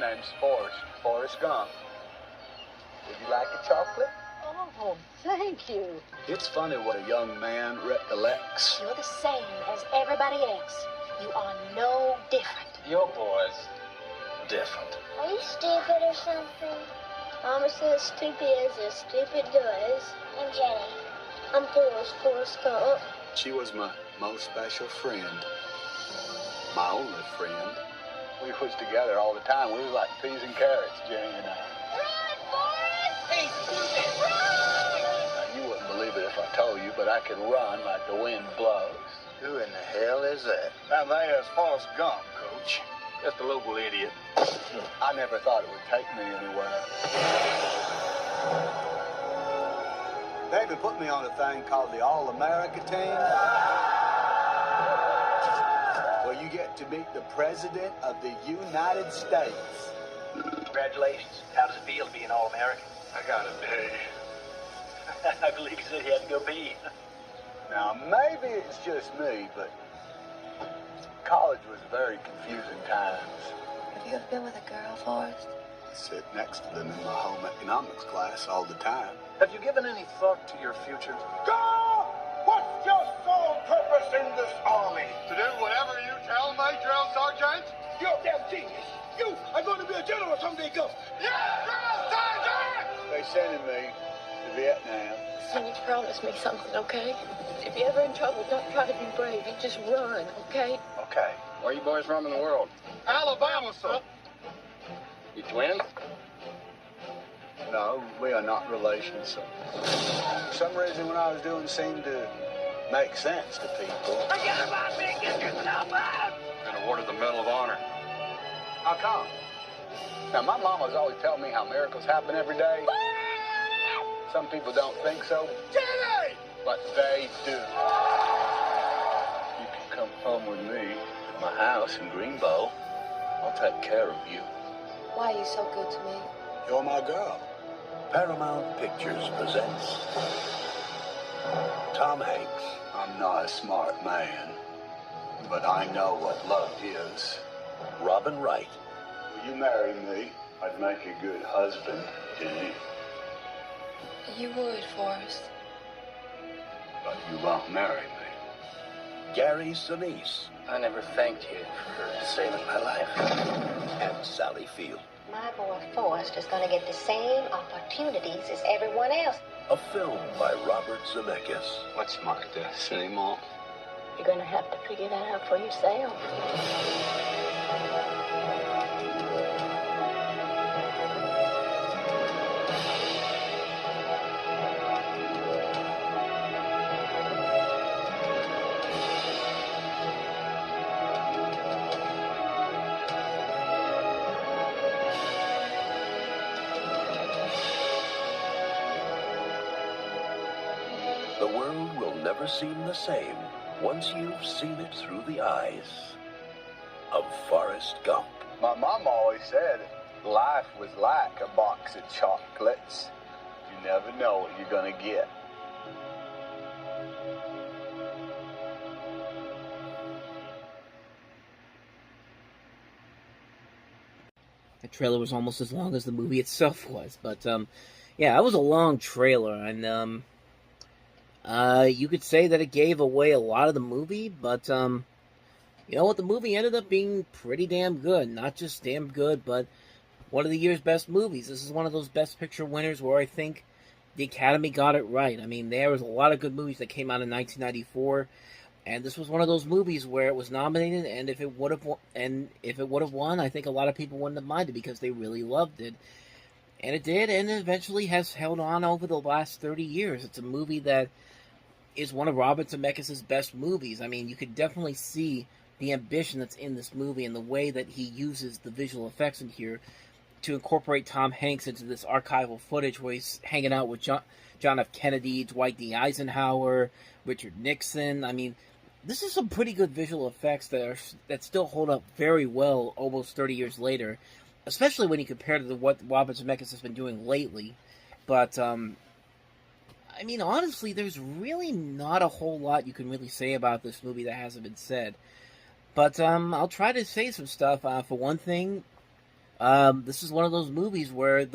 name's Forrest Gump. Would you like a chocolate? Oh, thank you. It's funny what a young man recollects. You're the same as everybody else. You are no different. Your boy's different. Are you stupid or something? Almost as stupid as a stupid does. I'm Jenny. I'm Forrest Gump. She was my most special friend. My only friend. We was together all the time. We was like peas and carrots, Jenny and I. Run, Forrest! Hey, stupid, run! Now, you wouldn't believe it if I told you, but I can run like the wind blows. Who in the hell is that? That there's Forrest Gump, Coach. Just a local idiot. I never thought it would take me anywhere. They even put me on a thing called the All-America team, where you get to meet the President of the United States. Congratulations. How does it feel to be an All-American? I got a day. I believe you said you had to go pee. Now, maybe it's just me, but college was very confusing times. Have you ever been with a girl, Forrest? I sit next to them in my home economics class all the time. Have you given any thought to your future? Go! What's your sole purpose in this army? To do whatever you tell me, drill sergeant. You're a damn genius. You are going to be a general someday, Gump. Yes, drill sergeant! They sending me to Vietnam. Son, you promise me something, okay? If you're ever in trouble, don't try to be brave. You just run, okay? Okay. Where you boys from in the world? Alabama, sir. You twins? No, we are not relations. For some reason, when I was doing seemed to make sense to people. Forget about me and get yourself out! Been awarded the Medal of Honor. How come? Now, my mama's always telling me how miracles happen every day. Some people don't think so. Jenny! But they do. You can come home with me to my house in Greenbow. I'll take care of you. Why are you so good to me? You're my girl. Paramount Pictures presents Tom Hanks. I'm not a smart man, but I know what love is. Robin Wright. Will you marry me? I'd make a good husband, Jenny. You would, Forrest. But you won't marry me. Gary Sinise. I never thanked you for saving my life. And Sally Field. My boy Forrest is going to get the same opportunities as everyone else. A film by Robert Zemeckis. What's my destiny, Mom? You're going to have to figure that out for yourself. The world will never seem the same once you've seen it through the eyes of Forrest Gump. My mom always said life was like a box of chocolates. You never know what you're gonna get. The trailer was almost as long as the movie itself was, but yeah, it was a long trailer, and you could say that it gave away a lot of the movie, but you know what, the movie ended up being pretty damn good. Not just damn good, but one of the year's best movies. This is one of those Best Picture winners where I think the Academy got it right. I mean, there was a lot of good movies that came out in 1994, and this was one of those movies where it was nominated, and if it would have won, I think a lot of people wouldn't have minded because they really loved it. And it did, and it eventually has held on over the last 30 years. It's a movie that is one of Robert Zemeckis' best movies. I mean, you could definitely see the ambition that's in this movie and the way that he uses the visual effects in here to incorporate Tom Hanks into this archival footage where he's hanging out with John F. Kennedy, Dwight D. Eisenhower, Richard Nixon. I mean, this is some pretty good visual effects that still hold up very well almost 30 years later, especially when you compare it to what Robert Zemeckis has been doing lately. But, I mean, honestly, there's really not a whole lot you can really say about this movie that hasn't been said. But I'll try to say some stuff. For one thing, This is one of those movies where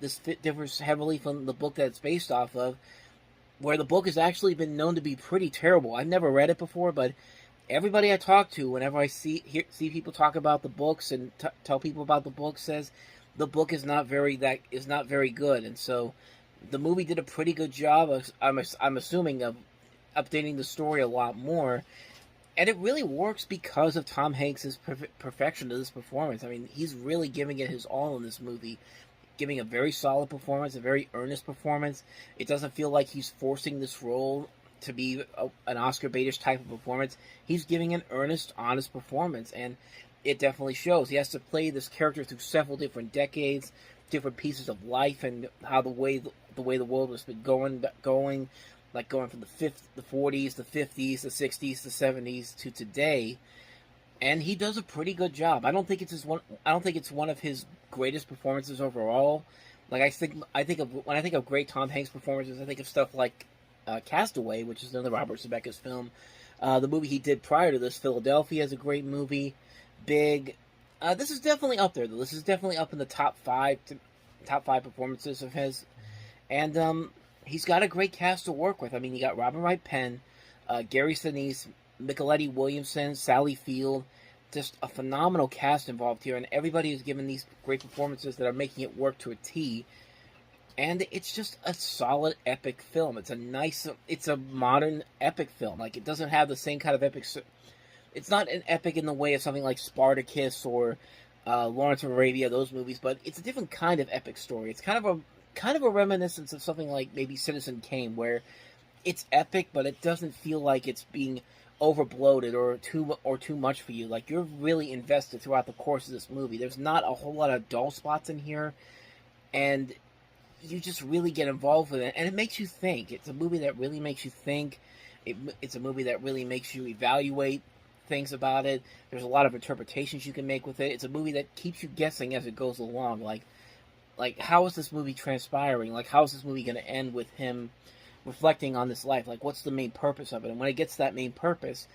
this differs heavily from the book that it's based off of, where the book has actually been known to be pretty terrible. I've never read it before, but everybody I talk to, whenever I see people talk about the books and tell people about the book, says the book is not very good, and so the movie did a pretty good job. I'm assuming of updating the story a lot more, and it really works because of Tom Hanks' perfection of this performance. I mean, he's really giving it his all in this movie, giving a very solid performance, a very earnest performance. It doesn't feel like he's forcing this role to be an Oscar baitish type of performance. He's giving an earnest, honest performance, and it definitely shows. He has to play this character through several different decades, different pieces of life, and how the way the world has been going, like going from the 40s, the 50s, the 60s, the 70s to today. And he does a pretty good job. I don't think it's one of his greatest performances overall. Like when I think of great Tom Hanks performances, I think of stuff like Castaway, which is another Robert Zemeckis film. The movie he did prior to this, Philadelphia, is a great movie. Big. This is definitely up there, though. This is definitely up in the top five performances of his. And he's got a great cast to work with. I mean, you got Robin Wright Penn, Gary Sinise, Micheletti Williamson, Sally Field. Just a phenomenal cast involved here, and everybody is given these great performances that are making it work to a T. And it's just a solid epic film. It's a modern epic film. Like, it doesn't have the same kind of epic. It's not an epic in the way of something like Spartacus or Lawrence of Arabia, those movies, but it's a different kind of epic story. It's kind of a reminiscence of something like maybe Citizen Kane, where it's epic, but it doesn't feel like it's being overbloated or too much for you. Like, you're really invested throughout the course of this movie. There's not a whole lot of dull spots in here, and you just really get involved with it, and it makes you think. It's a movie that really makes you think. It's a movie that really makes you evaluate things about it. There's a lot of interpretations you can make with it. It's a movie that keeps you guessing as it goes along. Like how is this movie transpiring? Like, how is this movie going to end with him reflecting on this life? Like, what's the main purpose of it? And when it gets to that main purpose,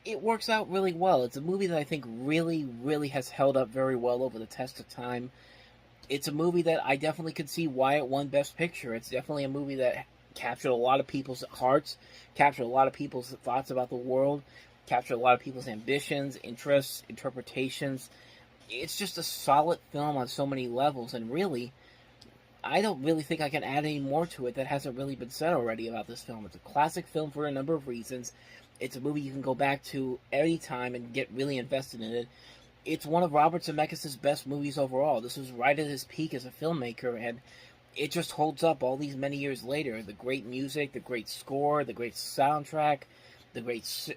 it works out really well. It's a movie that I think really, really has held up very well over the test of time. It's a movie that I definitely could see why it won Best Picture. It's definitely a movie that captured a lot of people's hearts, captured a lot of people's thoughts about the world, captured a lot of people's ambitions, interests, interpretations. It's just a solid film on so many levels, and really, I don't really think I can add any more to it that hasn't really been said already about this film. It's a classic film for a number of reasons. It's a movie you can go back to any time and get really invested in it. It's one of Robert Zemeckis' best movies overall. This was right at his peak as a filmmaker, and it just holds up all these many years later. The great music, the great score, the great soundtrack, the great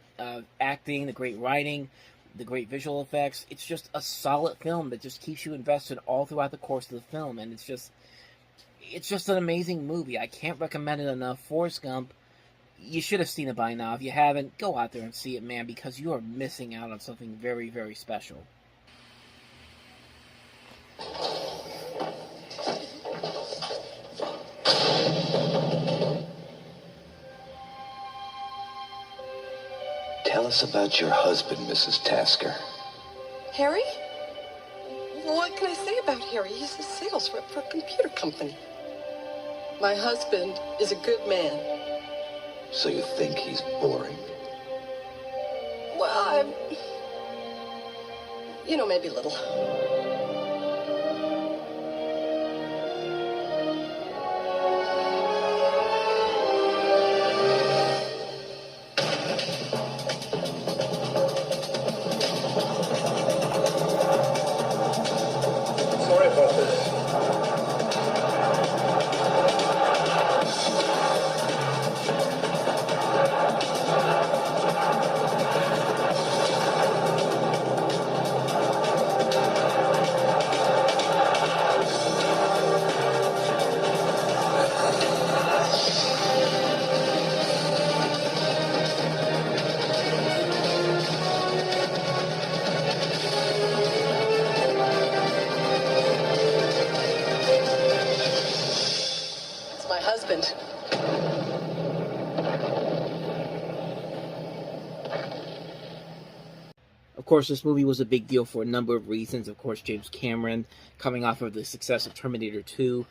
acting, the great writing, the great visual effects. It's just a solid film that just keeps you invested all throughout the course of the film, and it's just an amazing movie. I can't recommend it enough. Forrest Gump, you should have seen it by now. If you haven't, go out there and see it, man, because you are missing out on something very, very special. Tell us about your husband, Mrs. Tasker. Harry? What can I say about Harry? He's a sales rep for a computer company. My husband is a good man. So you think he's boring? Well, maybe a little. Sorry about this. Of course, this movie was a big deal for a number of reasons. Of course, James Cameron, coming off of the success of Terminator 2.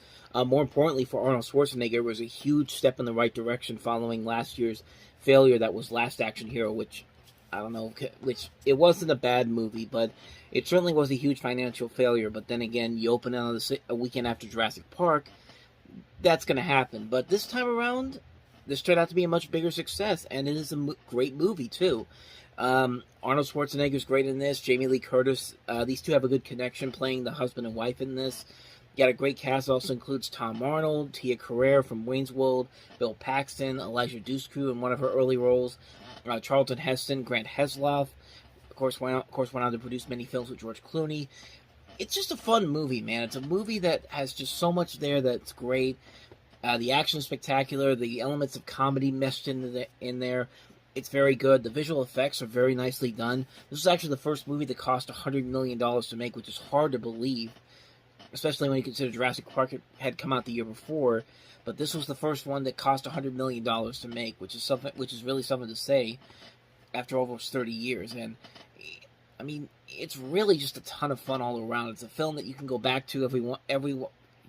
More importantly, for Arnold Schwarzenegger, it was a huge step in the right direction following last year's failure that was Last Action Hero, which, I don't know, which it wasn't a bad movie, but it certainly was a huge financial failure. But then again, you open it on a weekend after Jurassic Park, that's going to happen. But this time around, this turned out to be a much bigger success, and it is a great movie, too. Arnold Schwarzenegger's great in this. Jamie Lee Curtis, these two have a good connection playing the husband and wife in this. You got a great cast, also includes Tom Arnold, Tia Carrere from Wayne's World, Bill Paxton, Elijah Dushku in one of her early roles, Charlton Heston, Grant Heslov, of course went on to produce many films with George Clooney. It's just a fun movie, man. It's a movie that has just so much there that's great. The action is spectacular. The elements of comedy meshed in there. It's very good. The visual effects are very nicely done. This is actually the first movie that cost $100 million to make, which is hard to believe, especially when you consider Jurassic Park had come out the year before. But this was the first one that cost $100 million to make, which is really something to say after almost 30 years. And I mean, it's really just a ton of fun all around. It's a film that you can go back to every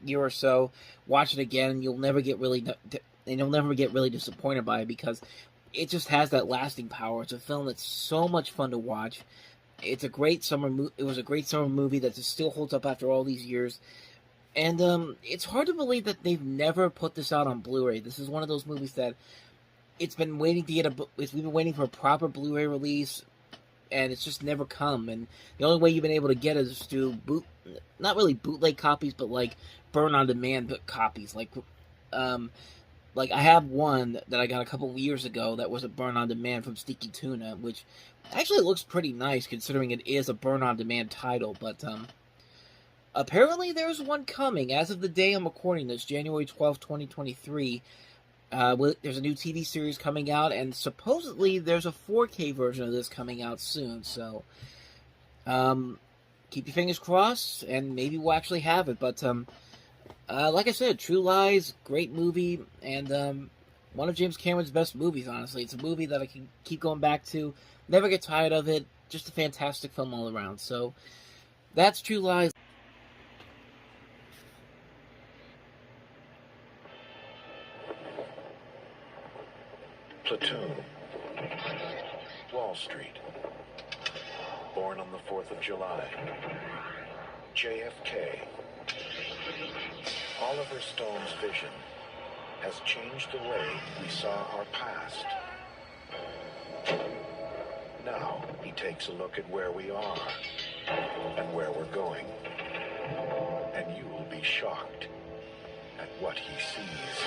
year or so, watch it again, and you'll never get really disappointed by it, because it just has that lasting power. It's a film that's so much fun to watch. It was a great summer movie that just still holds up after all these years. And it's hard to believe that they've never put this out on Blu-ray. This is one of those movies that we've been waiting for a proper Blu-ray release, and it's just never come. And the only way you've been able to get it is through not really bootleg copies, but like burn-on-demand copies. Like I have one that I got a couple of years ago that was a burn-on-demand from Sticky Tuna, which actually looks pretty nice considering it is a burn-on-demand title. But apparently there's one coming. As of the day I'm recording this, January 12th, 2023, there's a new TV series coming out, and supposedly there's a 4K version of this coming out soon. So keep your fingers crossed, and maybe we'll actually have it. But like I said, True Lies, great movie, and one of James Cameron's best movies, honestly. It's a movie that I can keep going back to, never get tired of it, just a fantastic film all around. So, that's True Lies. Platoon. Wall Street. Born on the 4th of July. JFK. Oliver Stone's vision has changed the way we saw our past. Now he takes a look at where we are and where we're going. And you will be shocked at what he sees.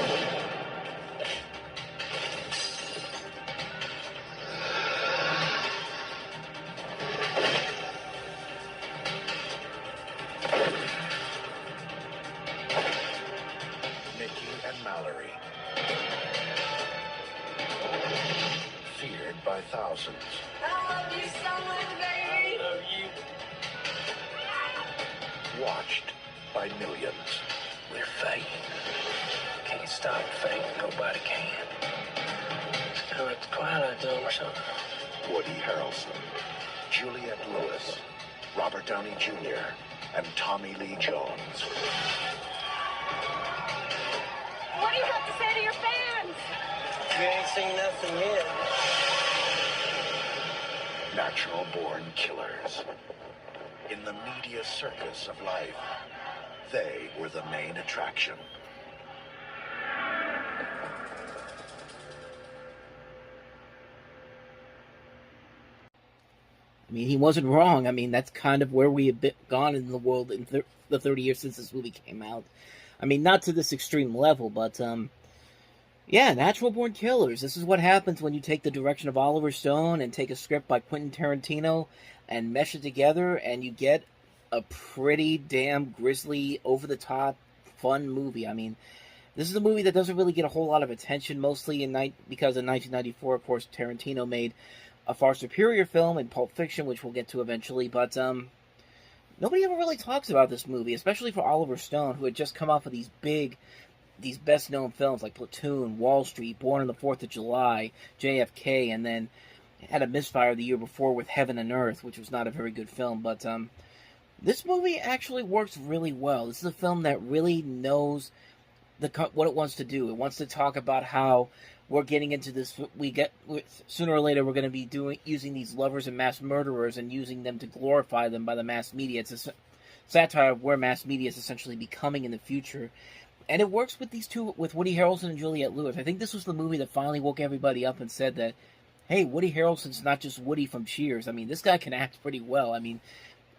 Mallory. Feared by thousands. I love you so much, baby. I love you. Watched by millions. We're fake. Can't stop fake. Nobody can. It's kind of like the Twilight Zone or something. Woody Harrelson, Juliette Lewis, Robert Downey Jr., and Tommy Lee Jones. What do you have to say to your fans? You ain't seen nothing yet. Natural-born killers. In the media circus of life, they were the main attraction. I mean, he wasn't wrong. I mean, that's kind of where we have gone in the world in the 30 years since this movie came out. I mean, not to this extreme level, but, yeah, natural-born killers. This is what happens when you take the direction of Oliver Stone and take a script by Quentin Tarantino and mesh it together, and you get a pretty damn grisly, over-the-top, fun movie. I mean, this is a movie that doesn't really get a whole lot of attention, mostly because in 1994, of course, Tarantino made a far superior film in Pulp Fiction, which we'll get to eventually, but, nobody ever really talks about this movie, especially for Oliver Stone, who had just come off of these best-known films like Platoon, Wall Street, Born on the 4th of July, JFK, and then had a misfire the year before with Heaven and Earth, which was not a very good film, but this movie actually works really well. This is a film that really knows what it wants to do. It wants to talk about how we're getting into this. Sooner or later we're going to be using these lovers and mass murderers and using them to glorify them by the mass media. It's a satire of where mass media is essentially becoming in the future. And it works with these two, with Woody Harrelson and Juliette Lewis. I think this was the movie that finally woke everybody up and said that, hey, Woody Harrelson's not just Woody from Cheers. I mean, this guy can act pretty well. I mean,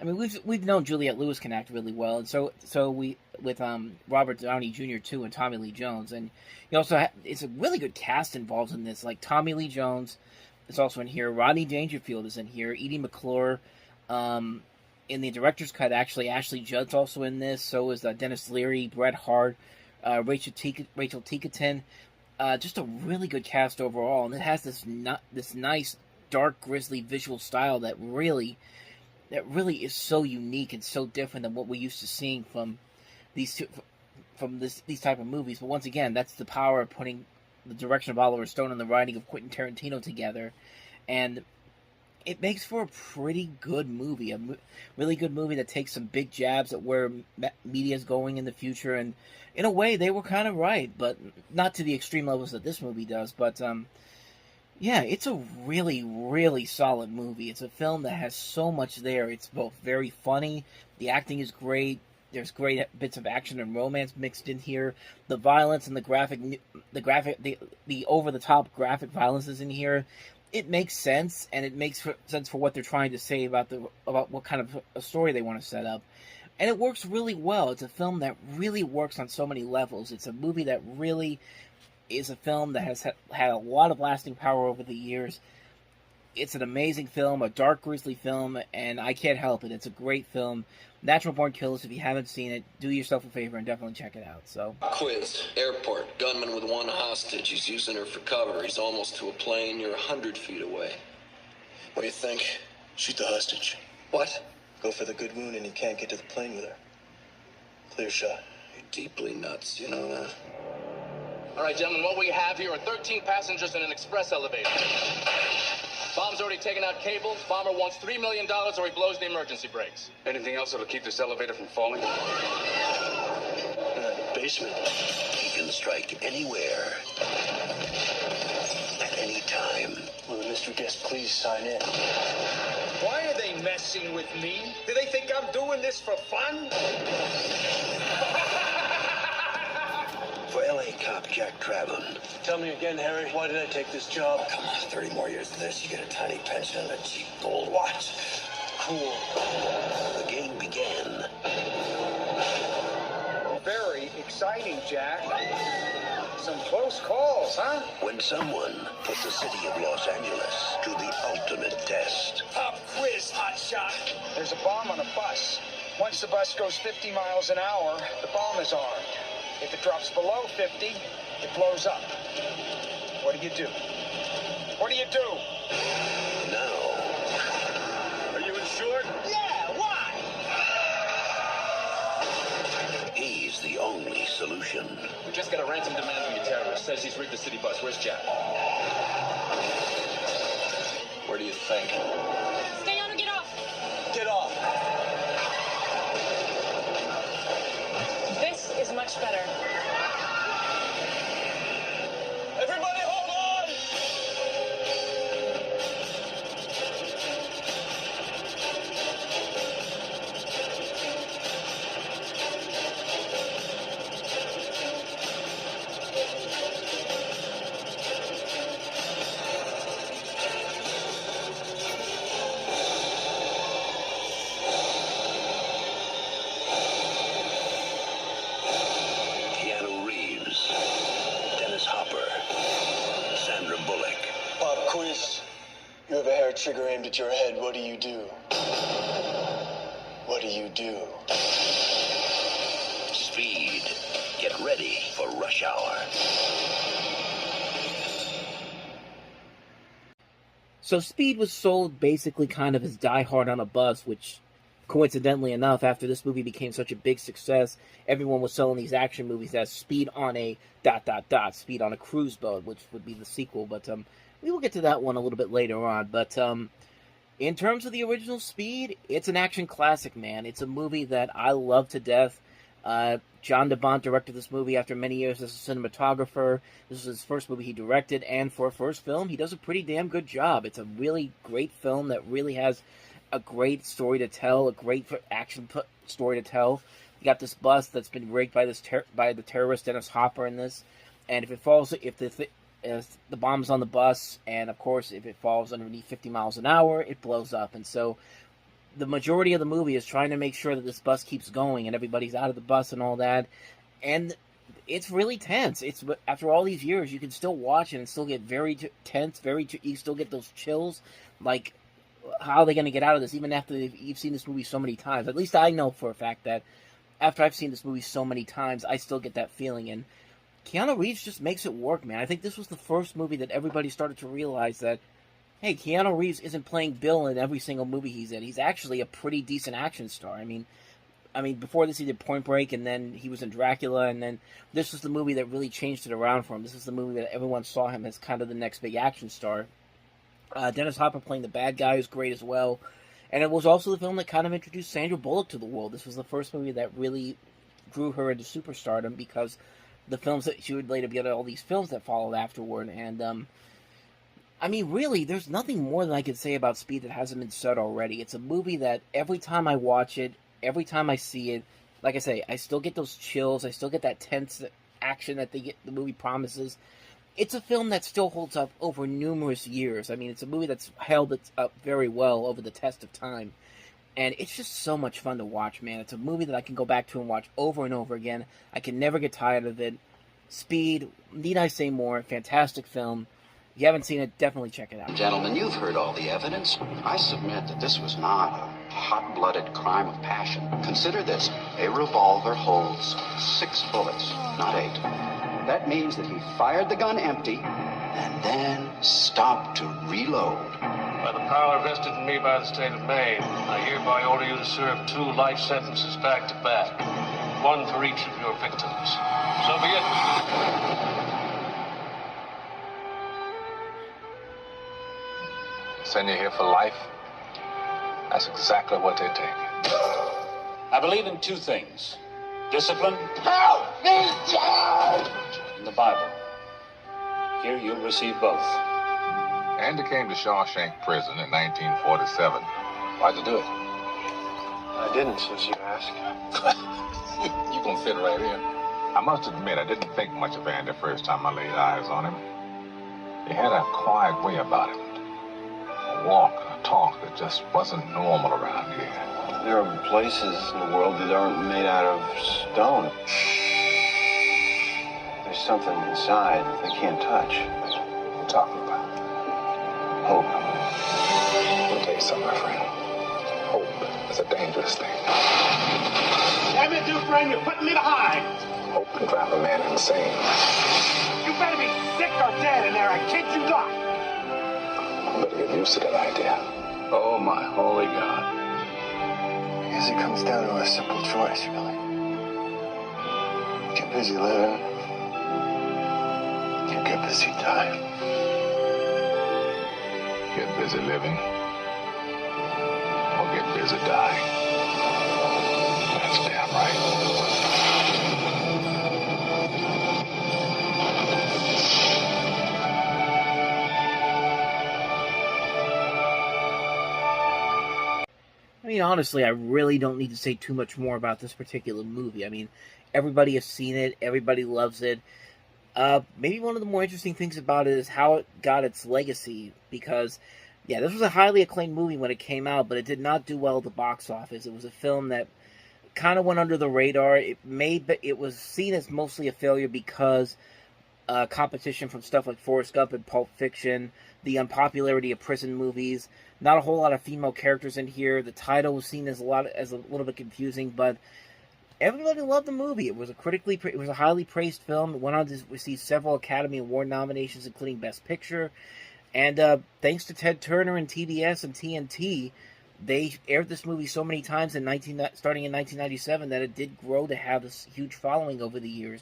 we've known Juliette Lewis can act really well, and so we with Robert Downey Jr. too, and Tommy Lee Jones, and you also it's a really good cast involved in this. Like Tommy Lee Jones is also in here. Rodney Dangerfield is in here. Edie McClure. In the director's cut, actually, Ashley Judd's also in this. So is Dennis Leary, Bret Hart, Rachel Ticotin. Just a really good cast overall, and it has this nice, dark, grisly visual style that really is so unique and so different than what we're used to seeing from these type of movies. But once again, that's the power of putting the direction of Oliver Stone and the writing of Quentin Tarantino together, and it makes for a pretty good movie, a really good movie that takes some big jabs at where media is going in the future, and in a way they were kind of right, but not to the extreme levels that this movie does. But yeah, it's a really, really solid movie. It's a film that has so much there. It's both very funny, the acting is great, there's great bits of action and romance mixed in here. The violence and the over-the-top graphic violence is in here. It makes sense, and it makes sense for what they're trying to say about what kind of a story they want to set up. And it works really well. It's a film that really works on so many levels. It's a movie that really is a film that has had a lot of lasting power over the years. It's an amazing film, a dark, grisly film, and I can't help it. It's a great film. Natural Born Killers, if you haven't seen it, do yourself a favor and definitely check it out. So, Quiz, airport, gunman with one hostage. He's using her for cover. He's almost to a plane. You're 100 feet away. What do you think? Shoot the hostage. What? Go for the good wound and you can't get to the plane with her. Clear shot. You're deeply nuts, you know that? All right, gentlemen, what we have here are 13 passengers in an express elevator. Bomb's already taken out cables. Bomber wants $3 million or he blows the emergency brakes. Anything else that'll keep this elevator from falling? Basement. He can strike anywhere, at any time. Will the mystery guest please sign in? Why are they messing with me? Do they think I'm doing this for fun? For L.A. cop Jack Traven. Tell me again, Harry, why did I take this job? Oh, come on, 30 more years of this, you get a tiny pension and a cheap gold watch. Cool. The game began. Very exciting, Jack. Some close calls, huh? When someone put the city of Los Angeles to the ultimate test. Pop quiz, hotshot. There's a bomb on a bus. Once the bus goes 50 miles an hour, the bomb is armed. If it drops below 50, it blows up. What do you do? What do you do? Now. Are you insured? Yeah, why? He's the only solution. We just got a ransom demand from your terrorist. Says he's rigged the city bus. Where's Jack? Where do you think? Stay on or get off. Get off. This is much better. Everybody hold on! Keanu Reeves, Dennis Hopper, Sandra Bullock. Pop quiz. You have a hair trigger aimed at your head. What do you do? What do you do? Speed. Get ready for rush hour. So Speed was sold basically kind of as Die Hard on a Bus, which, coincidentally enough, after this movie became such a big success, everyone was selling these action movies as Speed on a ... Speed on a Cruise Boat, which would be the sequel. But We will get to that one a little bit later on, but in terms of the original Speed, it's an action classic, man. It's a movie that I love to death. John DeBont directed this movie after many years as a cinematographer. This was his first movie he directed, and for a first film, he does a pretty damn good job. It's a really great film that really has a great story to tell, a great action story to tell. You got this bus that's been rigged by the terrorist Dennis Hopper in this, and if the bomb's on the bus, and of course, if it falls underneath 50 miles an hour, it blows up. And so the majority of the movie is trying to make sure that this bus keeps going and everybody's out of the bus and all that. And it's really tense. It's after all these years, you can still watch it and still get very tense, you still get those chills. Like, how are they going to get out of this, even after you've seen this movie so many times? At least I know for a fact that after I've seen this movie so many times, I still get that feeling. And Keanu Reeves just makes it work, man. I think this was the first movie that everybody started to realize that, hey, Keanu Reeves isn't playing Bill in every single movie he's in. He's actually a pretty decent action star. I mean, before this he did Point Break, and then he was in Dracula, and then this was the movie that really changed it around for him. This is the movie that everyone saw him as kind of the next big action star. Dennis Hopper playing the bad guy is great as well. And it was also the film that kind of introduced Sandra Bullock to the world. This was the first movie that really drew her into superstardom, because the films that she would later get all these films that followed afterward. And really, there's nothing more than I can say about Speed that hasn't been said already. It's a movie that every time I watch it, every time I see it, like I say, I still get those chills. I still get that tense action that the movie promises. It's a film that still holds up over numerous years. I mean, it's a movie that's held up very well over the test of time. And it's just so much fun to watch, man. It's a movie that I can go back to and watch over and over again. I can never get tired of it. Speed, need I say more? Fantastic film. If you haven't seen it, definitely check it out. Gentlemen, you've heard all the evidence. I submit that this was not a hot-blooded crime of passion. Consider this. A revolver holds 6 bullets, not 8. That means that he fired the gun empty and then stopped to reload. By the power vested in me by the state of Maine, I hereby order you to serve 2 life sentences back to back, 1 for each of your victims. So be it. Send you here for life? That's exactly what they're taking. I believe in 2 things. Discipline. Help me, Dad! In the Bible. Here you'll receive both. Andy came to Shawshank Prison in 1947. Why'd you do it? I didn't, since you asked. You gonna fit right in. I must admit, I didn't think much of Andy the first time I laid eyes on him. He had a quiet way about him. A walk, a talk that just wasn't normal around here. There are places in the world that aren't made out of stone. There's something inside that they can't touch. What are you talking about? Hope. I'll tell you something, my friend. Hope is a dangerous thing. Damn it, Dufresne, you're putting me behind. Hope can drive a man insane. You better be sick or dead in there, I kid you not. I better get used to that idea. Oh, my holy God. I guess it comes down to a simple choice, really. Get busy living. You get busy dying. Get busy living. Or get busy dying. That's damn right. I mean, honestly, I really don't need to say too much more about this particular movie. I mean, everybody has seen it. Everybody loves it. Maybe one of the more interesting things about it is how it got its legacy. Because, yeah, this was a highly acclaimed movie when it came out, but it did not do well at the box office. It was a film that kind of went under the radar. It was seen as mostly a failure because competition from stuff like Forrest Gump and Pulp Fiction, the unpopularity of prison movies, not a whole lot of female characters in here. The title was seen as a little bit confusing, but everybody loved the movie. It was a highly praised film. It went on to receive several Academy Award nominations, including Best Picture. And thanks to Ted Turner and TBS and TNT, they aired this movie so many times starting in 1997 that it did grow to have this huge following over the years.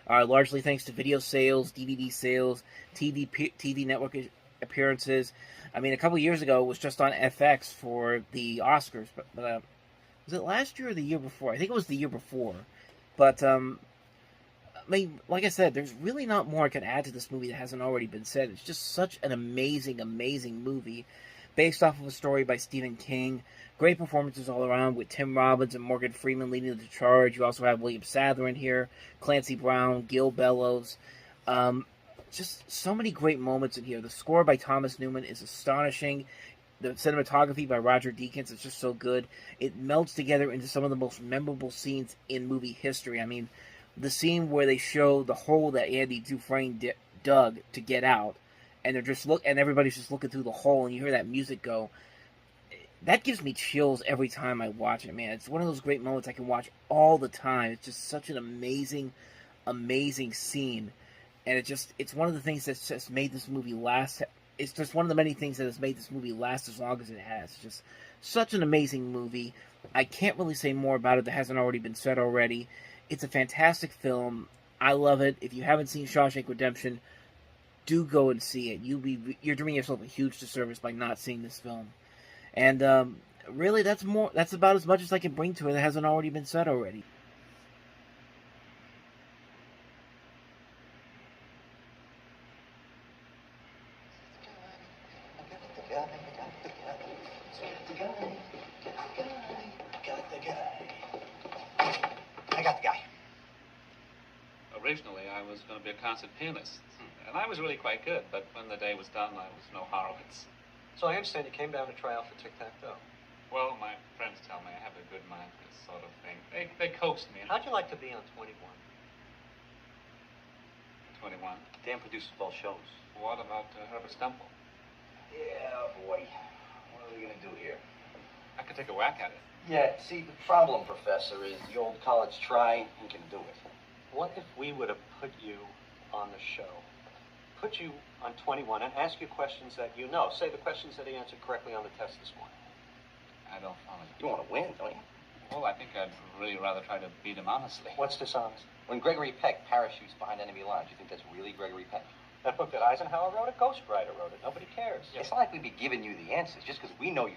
largely thanks to video sales, DVD sales, TV network appearances. I mean, a couple years ago, it was just on FX for the Oscars, but was it last year or the year before? I think it was the year before. But, I mean, like I said, there's really not more I can add to this movie that hasn't already been said. It's just such an amazing, amazing movie, based off of a story by Stephen King. Great performances all around, with Tim Robbins and Morgan Freeman leading the charge. You also have William Sadler in here, Clancy Brown, Gil Bellows. Just so many great moments in here. The score by Thomas Newman is astonishing. The cinematography by Roger Deakins is just so good. It melds together into some of the most memorable scenes in movie history. I mean, the scene where they show the hole that Andy Dufresne dug to get out, and they're just and everybody's just looking through the hole, and you hear that music go. That gives me chills every time I watch it, man. It's one of those great moments I can watch all the time. It's just such an amazing, amazing scene. And it's one of the things that's just made this movie last. It's just one of the many things that has made this movie last as long as it has. It's just such an amazing movie. I can't really say more about it that hasn't already been said already. It's a fantastic film. I love it. If you haven't seen Shawshank Redemption, do go and see it. You're doing yourself a huge disservice by not seeing this film. And really, that's about as much as I can bring to it that hasn't already been said already. I got the guy. Originally, I was going to be a concert pianist, and I was really quite good, but when the day was done, I was no Horowitz. So I understand you came down to try out for tic-tac-toe. Well, my friends tell me I have a good mind for this sort of thing. They coaxed me. How'd you like to be on 21? 21? Dan produces both shows. What about Herbert Stumple? Yeah, boy. What are we going to do here? I could take a whack at it. Yeah, see, the problem, Professor, is the old college try and can do it. What if we would have put you on the show? Put you on 21 and ask you questions that you know. Say the questions that he answered correctly on the test this morning. I don't follow you. You want to win, don't you? Well, I think I'd really rather try to beat him honestly. What's dishonest? When Gregory Peck parachutes behind enemy lines, you think that's really Gregory Peck? That book that Eisenhower wrote, a ghostwriter wrote it. Nobody cares. Yeah. It's not like we'd be giving you the answers. Just because we know, you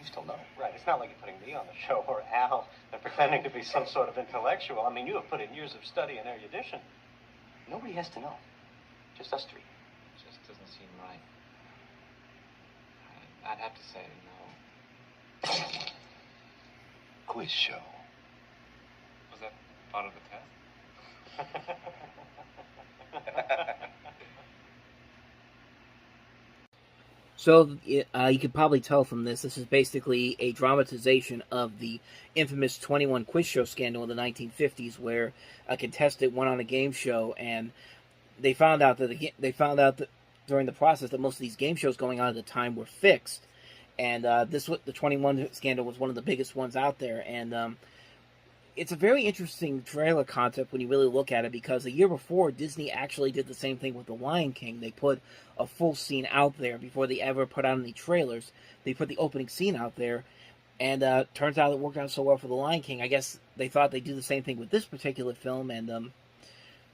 still know. Right. It's not like you're putting me on the show or Al and pretending to be some sort of intellectual. I mean, you have put in years of study and erudition. Nobody has to know. Just us three. It just doesn't seem right. I'd have to say no. Quiz show. Was that part of the test? So, you could probably tell from this is basically a dramatization of the infamous 21 quiz show scandal in the 1950s, where a contestant went on a game show, and they found out that during the process that most of these game shows going on at the time were fixed, and the 21 scandal was one of the biggest ones out there, and it's a very interesting trailer concept when you really look at it, because a year before, Disney actually did the same thing with The Lion King. They put a full scene out there before they ever put out any trailers. They put the opening scene out there, and turns out it worked out so well for The Lion King. I guess they thought they'd do the same thing with this particular film, and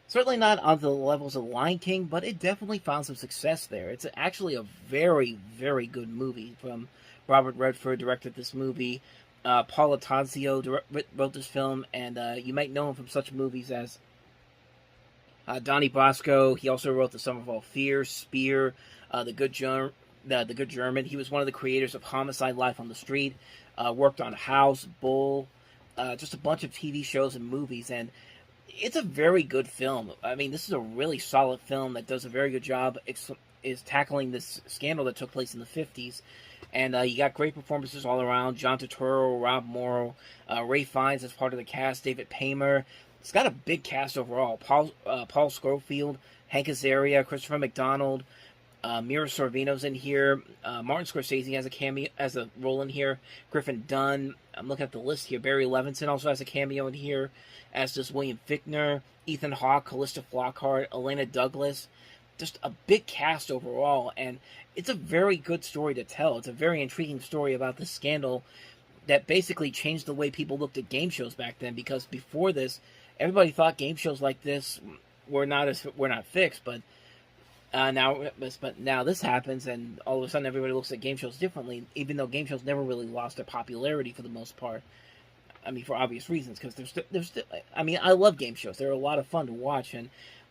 certainly not on the levels of The Lion King, but it definitely found some success there. It's actually a very, very good movie. From Robert Redford directed this movie. Paul Atancio wrote this film, and you might know him from such movies as Donnie Brasco. He also wrote The Sum of All Fears, Spear, The Good German. He was one of the creators of Homicide: Life on the Street. Worked on House, Bull, just a bunch of TV shows and movies, and it's a very good film. I mean, this is a really solid film that does a very good job is tackling this scandal that took place in the 50s. And you got great performances all around. John Turturro, Rob Morrow, Ray Fiennes as part of the cast, David Paymer. It's got a big cast overall. Paul Scofield, Hank Azaria, Christopher McDonald, Mira Sorvino's in here. Martin Scorsese has a role in here. Griffin Dunn. I'm looking at the list here. Barry Levinson also has a cameo in here, as does William Fichtner, Ethan Hawke, Callista Flockhart, Elena Douglas. Just a big cast overall, and it's a very good story to tell. It's a very intriguing story about this scandal that basically changed the way people looked at game shows back then, because before this, everybody thought game shows like this were not fixed, but now this happens, and all of a sudden everybody looks at game shows differently, even though game shows never really lost their popularity for the most part. I mean, for obvious reasons, because there's still, I mean, I love game shows. They're a lot of fun to watch, and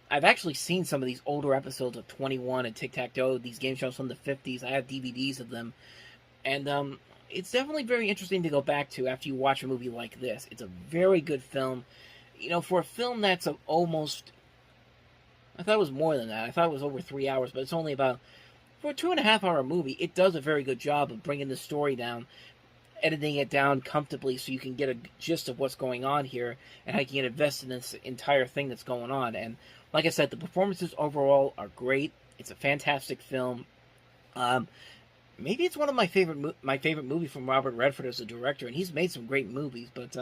I've actually seen some of these older episodes of 21 and Tic-Tac-Toe, these game shows from the 50s. I have DVDs of them, and it's definitely very interesting to go back to after you watch a movie like this. It's a very good film. You know, for a film that's almost, I thought it was more than that. I thought it was over 3 hours, but it's only about, for a 2.5-hour movie, it does a very good job of bringing the story down, editing it down comfortably so you can get a gist of what's going on here and how you can get invested in this entire thing that's going on. And like I said, the performances overall are great. It's a fantastic film. Maybe it's one of my favorite movie from Robert Redford as a director, and he's made some great movies. But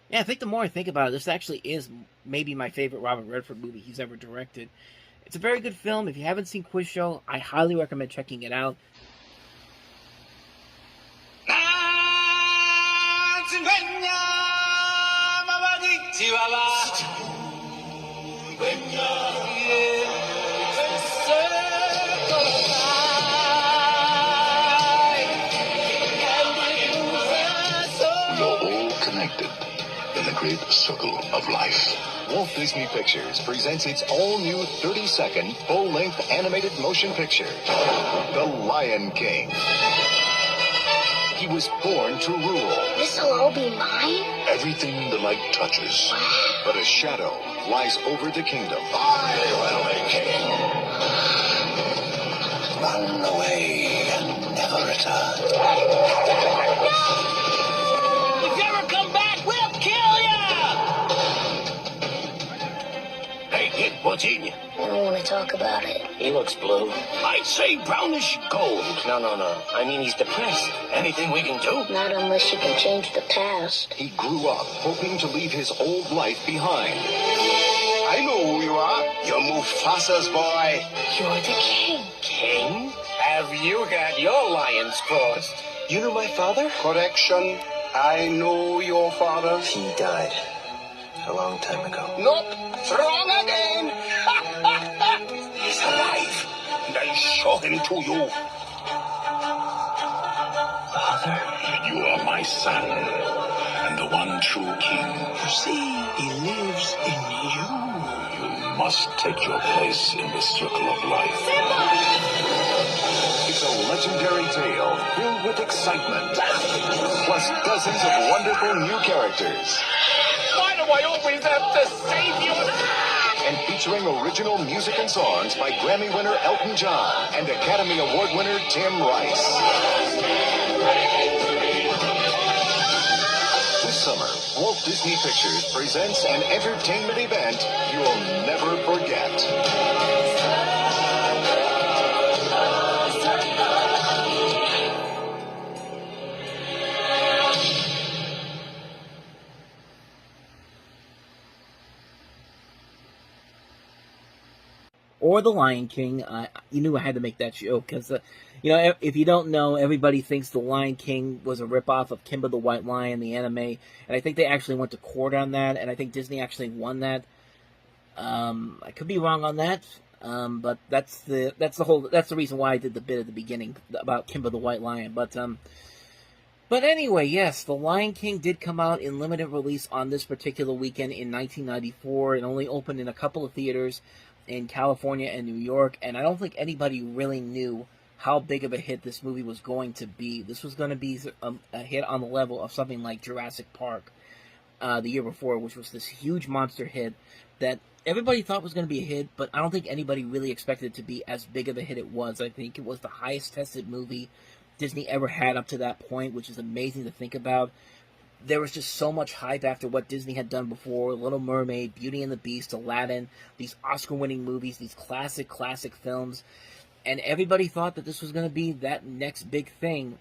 yeah, I think the more I think about it, this actually is maybe my favorite Robert Redford movie he's ever directed. It's a very good film. If you haven't seen Quiz Show, I highly recommend checking it out. In the great circle of life. Walt Disney Pictures presents its all-new 30-second, full-length animated motion picture, The Lion King. He was born to rule. This'll all be mine? Everything the light touches. But a shadow lies over the kingdom. I will be king. Run away and never return. No! If you ever come back, we'll kill you! Hey, kid, what's eating you? I don't want to talk about it. He looks blue. I'd say brownish gold. No. I mean, he's depressed. Anything we can do? Not unless you can change the past. He grew up hoping to leave his old life behind. I know who you are. You're Mufasa's boy. You're the king. King? Have you got your lions crossed? You know my father? Correction. I know your father. He died a long time ago. Nope. Wrong again. He's alive. And I'll show him to you. Father, you are my son, and the one true king. You see, he lives in you. You must take your place in the circle of life. It's a legendary tale filled with excitement, plus dozens of wonderful new characters. Why do I always have to save you? And featuring original music and songs by Grammy winner Elton John and Academy Award winner Tim Rice. This summer, Walt Disney Pictures presents an entertainment event you'll never forget. Or The Lion King. You knew I had to make that show, because, you know, if you don't know, everybody thinks The Lion King was a ripoff of Kimba the White Lion, the anime, and I think they actually went to court on that, and I think Disney actually won that. I could be wrong on that, but that's the reason why I did the bit at the beginning about Kimba the White Lion. But anyway, yes, The Lion King did come out in limited release on this particular weekend in 1994. It only opened in a couple of theaters in California and New York, and I don't think anybody really knew how big of a hit this movie was going to be. This was going to be a hit on the level of something like Jurassic Park the year before, which was this huge monster hit that everybody thought was going to be a hit, but I don't think anybody really expected it to be as big of a hit it was. I think it was the highest tested movie Disney ever had up to that point, which is amazing to think about. There was just so much hype after what Disney had done before. Little Mermaid, Beauty and the Beast, Aladdin, these Oscar-winning movies, these classic films. And everybody thought that this was going to be that next big thing.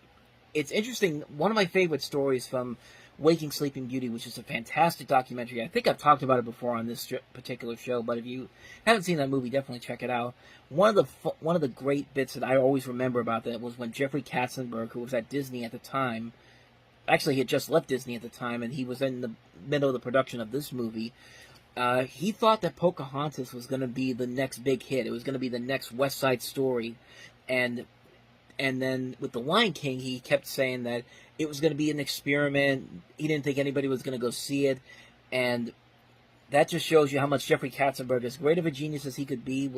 It's interesting, one of my favorite stories from Waking Sleeping Beauty, which is a fantastic documentary. I think I've talked about it before on this particular show, but if you haven't seen that movie, definitely check it out. One of the great bits that I always remember about that was when Jeffrey Katzenberg, who was at Disney at the time, actually, he had just left Disney at the time, and he was in the middle of the production of this movie. he thought that Pocahontas was going to be the next big hit. It was going to be the next West Side Story. And then with The Lion King, he kept saying that it was going to be an experiment. He didn't think anybody was going to go see it. And that just shows you how much Jeffrey Katzenberg, as great of a genius as he could be,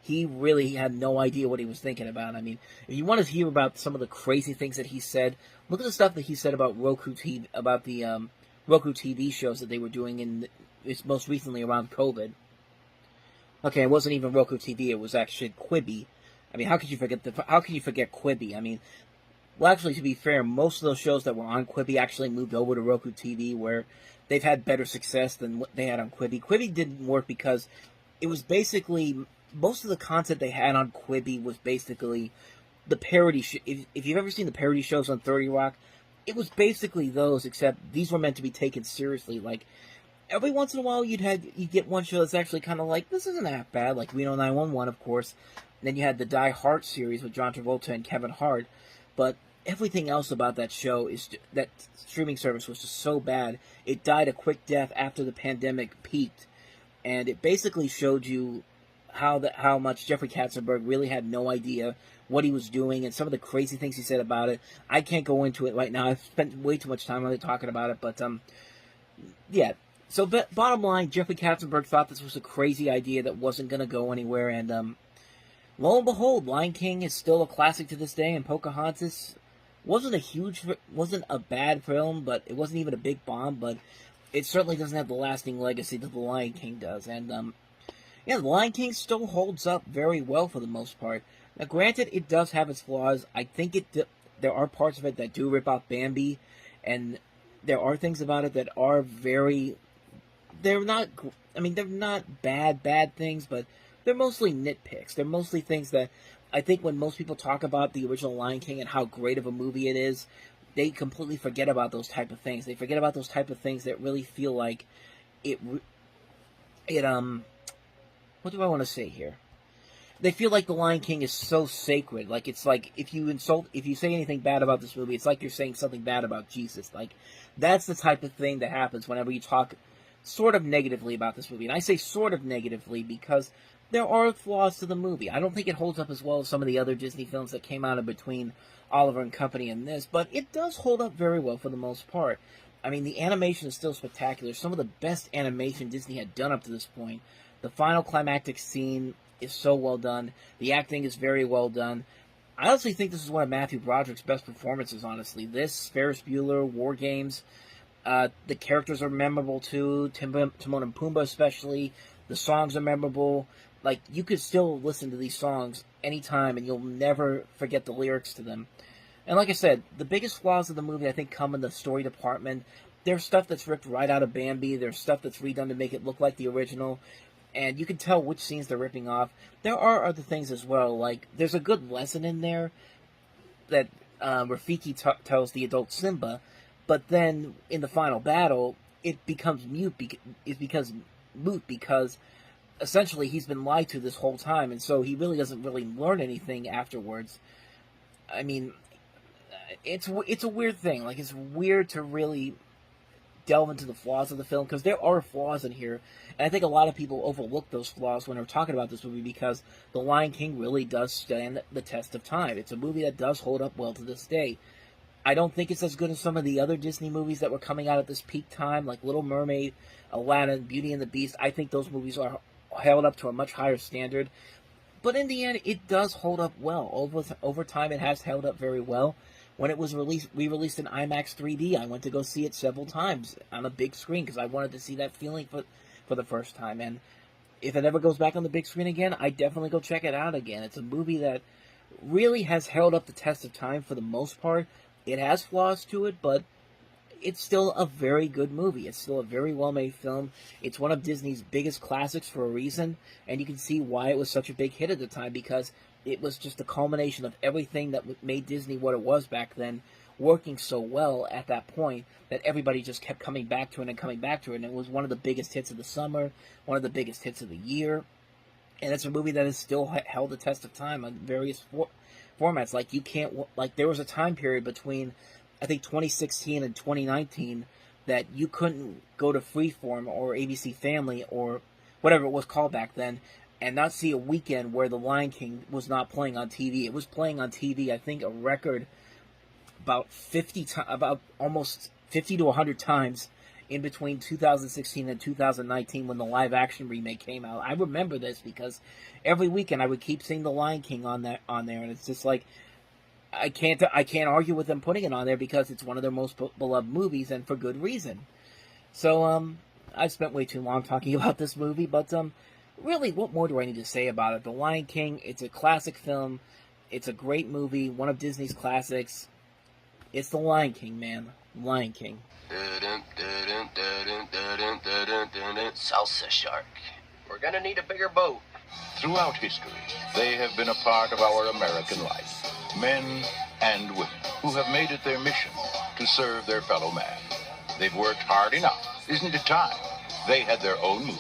he really had no idea what he was thinking about. I mean, if you want to hear about some of the crazy things that he said, look at the stuff that he said about Roku TV, about the Roku TV shows that they were doing it's most recently around COVID. Okay, it wasn't even Roku TV; it was actually Quibi. I mean, how could you forget Quibi? I mean, well, actually, to be fair, most of those shows that were on Quibi actually moved over to Roku TV, where they've had better success than what they had on Quibi. Quibi didn't work because it was basically, most of the content they had on Quibi was basically the parody. If you've ever seen the parody shows on 30 Rock, it was basically those, except these were meant to be taken seriously. Like, every once in a while, you'd get one show that's actually kind of like, this isn't that bad, like Reno 911, of course. And then you had the Die Hard series with John Travolta and Kevin Hart. But everything else about that show, that streaming service was just so bad. It died a quick death after the pandemic peaked. And it basically showed you how much Jeffrey Katzenberg really had no idea what he was doing, and some of the crazy things he said about it. I can't go into it right now. I've spent way too much time on it talking about it, but yeah. So bottom line, Jeffrey Katzenberg thought this was a crazy idea that wasn't going to go anywhere, and lo and behold, Lion King is still a classic to this day, and Pocahontas wasn't a bad film, but it wasn't even a big bomb, but it certainly doesn't have the lasting legacy that The Lion King does, and yeah, The Lion King still holds up very well for the most part. Now, granted, it does have its flaws. I think there are parts of it that do rip off Bambi, and there are things about it that are they're not bad things, but they're mostly nitpicks. They're mostly things that I think when most people talk about the original Lion King and how great of a movie it is, they completely forget about those type of things. They forget about those type of things that really feel like what do I want to say here? They feel like The Lion King is so sacred. Like, it's like, if you say anything bad about this movie, it's like you're saying something bad about Jesus. Like, that's the type of thing that happens whenever you talk sort of negatively about this movie. And I say sort of negatively because there are flaws to the movie. I don't think it holds up as well as some of the other Disney films that came out in between Oliver and Company and this, but it does hold up very well for the most part. I mean, the animation is still spectacular. Some of the best animation Disney had done up to this point. The final climactic scene is so well done. The acting is very well done. I honestly think this is one of Matthew Broderick's best performances, honestly. This, Ferris Bueller, War Games, the characters are memorable too, Timon and Pumbaa especially. The songs are memorable. Like, you could still listen to these songs anytime and you'll never forget the lyrics to them. And like I said, the biggest flaws of the movie, I think, come in the story department. There's stuff that's ripped right out of Bambi. There's stuff that's redone to make it look like the original. And you can tell which scenes they're ripping off. There are other things as well, like, there's a good lesson in there that Rafiki tells the adult Simba, but then in the final battle, it becomes moot because essentially he's been lied to this whole time, and so he really doesn't really learn anything afterwards. I mean, it's a weird thing. Like, it's weird to really delve into the flaws of the film, because there are flaws in here, and I think a lot of people overlook those flaws when they're talking about this movie, because The Lion King really does stand the test of time. It's a movie that does hold up well to this day. I don't think it's as good as some of the other Disney movies that were coming out at this peak time, like Little Mermaid, Aladdin, Beauty and the Beast. I think those movies are held up to a much higher standard, but in the end, it does hold up well. Over time, it has held up very well. When it was re-released in IMAX 3D, I went to go see it several times on a big screen because I wanted to see that feeling for the first time. And if it ever goes back on the big screen again, I definitely go check it out again. It's a movie that really has held up the test of time for the most part. It has flaws to it, but it's still a very good movie. It's still a very well-made film. It's one of Disney's biggest classics for a reason, and you can see why it was such a big hit at the time, because it was just a culmination of everything that made Disney what it was back then, working so well at that point that everybody just kept coming back to it and coming back to it, and it was one of the biggest hits of the summer, one of the biggest hits of the year, and it's a movie that has still held the test of time on various formats. Like, there was a time period between, I think, 2016 and 2019 that you couldn't go to Freeform or ABC Family or whatever it was called back then and not see a weekend where The Lion King was not playing on TV. It was playing on TV, I think, a record about almost 50 to 100 times in between 2016 and 2019 when the live-action remake came out. I remember this because every weekend I would keep seeing The Lion King on there, and it's just like, I can't argue with them putting it on there because it's one of their most beloved movies, and for good reason. So, I've spent way too long talking about this movie, but, really, what more do I need to say about it? The Lion King, it's a classic film. It's a great movie, one of Disney's classics. It's The Lion King, man. Lion King. Salsa shark. We're gonna need a bigger boat. Throughout history, they have been a part of our American life. Men and women who have made it their mission to serve their fellow man. They've worked hard enough. Isn't it time they had their own movie?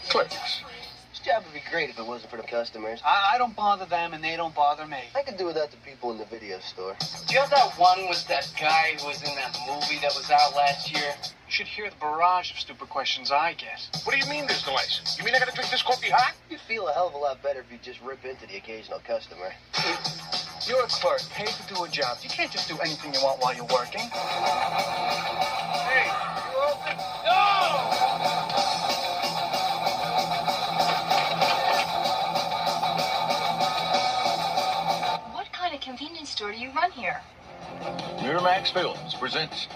Clerks. This job would be great if it wasn't for the customers. I don't bother them, and they don't bother me. I could do without the people in the video store. Do you have that one with that guy who was in that movie that was out last year? You should hear the barrage of stupid questions I get. What do you mean there's no license? You mean I gotta drink this coffee hot? You'd feel a hell of a lot better if you just rip into the occasional customer. You're a clerk, paid to do a job. You can't just do anything you want while you're working. Hey, you open? No! Convenience store do you run here? Miramax Films presents.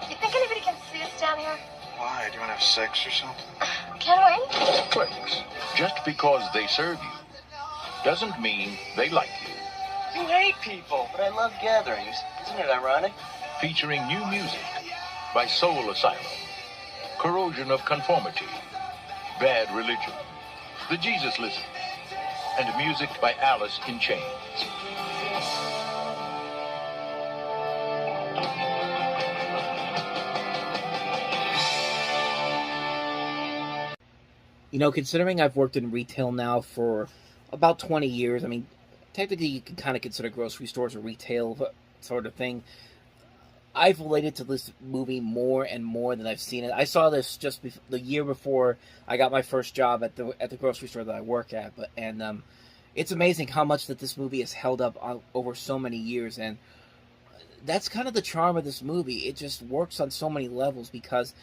You think anybody can see us down here? Why? Do you want to have sex or something? Can we? Clerks. Just because they serve you doesn't mean they like you. You hate people, but I love gatherings. Isn't it ironic? Featuring new music by Soul Asylum, Corrosion of Conformity, Bad Religion, The Jesus Lizard, and music by Alice in Chains. You know, considering I've worked in retail now for about 20 years, I mean, technically you can kind of consider grocery stores a retail sort of thing. I've related to this movie more and more than I've seen it. I saw this just the year before I got my first job at the grocery store that I work at, and it's amazing how much that this movie has held up over so many years, and that's kind of the charm of this movie. It just works on so many levels because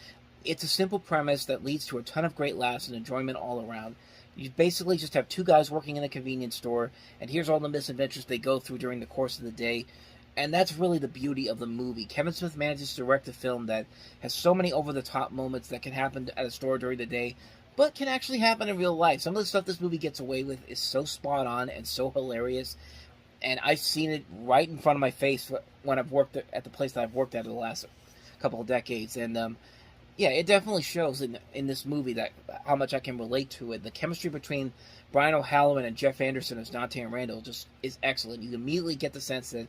it's a simple premise that leads to a ton of great laughs and enjoyment all around. You basically just have two guys working in a convenience store, and here's all the misadventures they go through during the course of the day. And that's really the beauty of the movie. Kevin Smith manages to direct a film that has so many over-the-top moments that can happen at a store during the day, but can actually happen in real life. Some of the stuff this movie gets away with is so spot on and so hilarious, and I've seen it right in front of my face when I've worked at the place that I've worked at in the last couple of decades, and yeah, it definitely shows in this movie that how much I can relate to it. The chemistry between Brian O'Halloran and Jeff Anderson as Dante and Randall just is excellent. You immediately get the sense that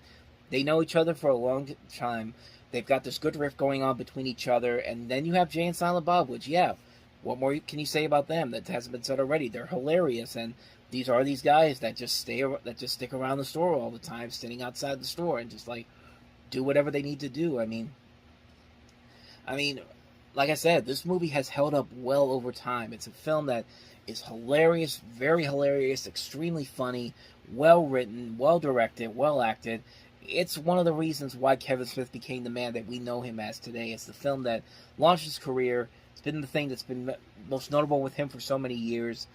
they know each other for a long time. They've got this good riff going on between each other, and then you have Jay and Silent Bob, which, yeah, what more can you say about them that hasn't been said already? They're hilarious, and these are these guys that just stick around the store all the time, sitting outside the store and just like do whatever they need to do. I mean, like I said, this movie has held up well over time. It's a film that is hilarious, very hilarious, extremely funny, well written, well directed, well acted. It's one of the reasons why Kevin Smith became the man that we know him as today. It's the film that launched his career. It's been the thing that's been most notable with him for so many years.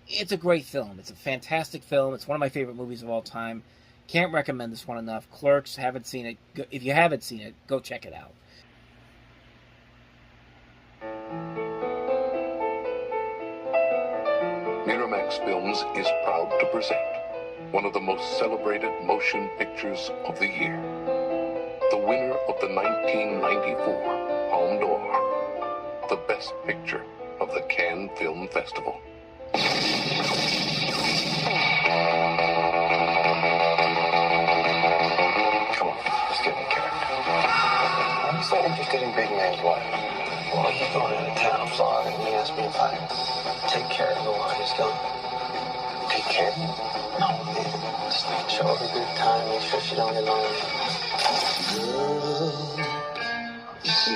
It's a great film. It's a fantastic film. It's one of my favorite movies of all time. Can't recommend this one enough. Clerks, haven't seen it. If you haven't seen it, go check it out. Miramax Films is proud to present one of the most celebrated motion pictures of the year. The winner of the 1994 Palme d'Or, the best picture of the Cannes Film Festival. Come on, let's get in character. I'm so interested in Big Man's wife. Well, he's going out of town, Florida, and he asked me if I'd take care of her while he's gone. Take care of her? No, man. Just show her a good time, make sure she don't get lonely. You see,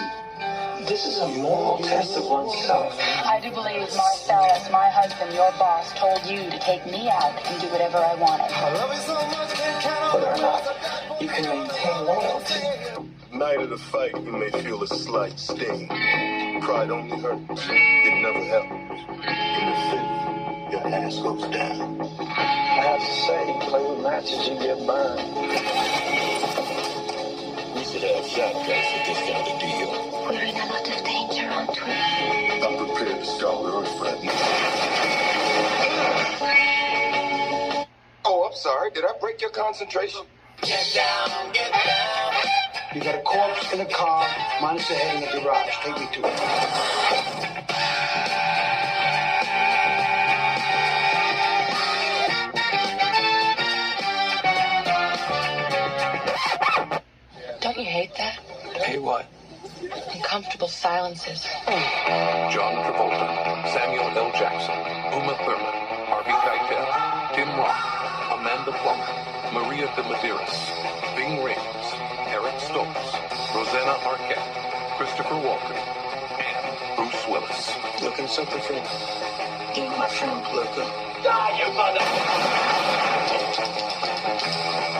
This is a moral test of oneself. I do believe Marcellus, my husband, your boss, told you to take me out and do whatever I wanted. Whether or not you can maintain loyalty. Night of the fight, you may feel a slight sting. Pride only hurts. It never helps. In the fifth, your ass goes down. I have to say, you play with matches, you get burned. We should have shotguns for this kind of deal. We're in a lot of danger, aren't we? I'm prepared to scour the earth right now. Oh, I'm sorry. Did I break your concentration? Get down, get down. You got a corpse in a car, minus the head in the garage. Take me to it. Don't you hate that? Hate what? Uncomfortable silences. John Travolta, Samuel L. Jackson, Uma Thurman, Harvey Keitel, Tim Roth, Amanda Plummer, Maria de Medeiros, Bing Rames, Eric Stoltz, Rosanna Arquette, Christopher Walken, and Bruce Willis. Looking something for you, my friend, looking. Die, you mother!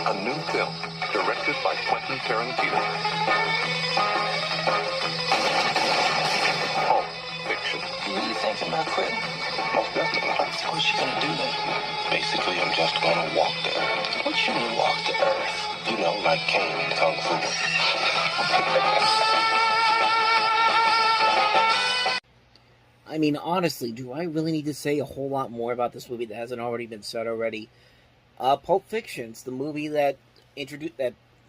A new film directed by Quentin Tarantino. Pulp Fiction. You really thinking about quitting? Most definitely. What's you gonna do then? Basically, I'm just gonna walk the earth. What you mean walk the earth? You know, like Kane in Kung Fu. I mean, honestly, do I really need to say a whole lot more about this movie that hasn't already been said already? Pulp Fiction's the movie that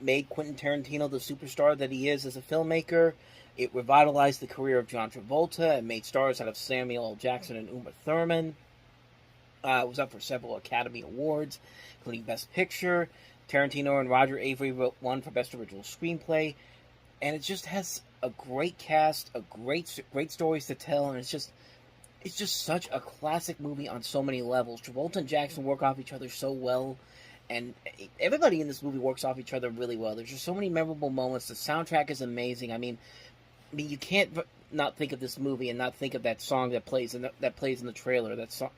made Quentin Tarantino the superstar that he is as a filmmaker. It revitalized the career of John Travolta and made stars out of Samuel L. Jackson and Uma Thurman. It was up for several Academy Awards, including Best Picture. Tarantino and Roger Avary won for Best Original Screenplay. And it just has a great cast, great stories to tell, and it's just such a classic movie on so many levels. Travolta and Jackson work off each other so well, and everybody in this movie works off each other really well. There's just so many memorable moments. The soundtrack is amazing. I mean, you can't not think of this movie and not think of that song that plays in the trailer. That song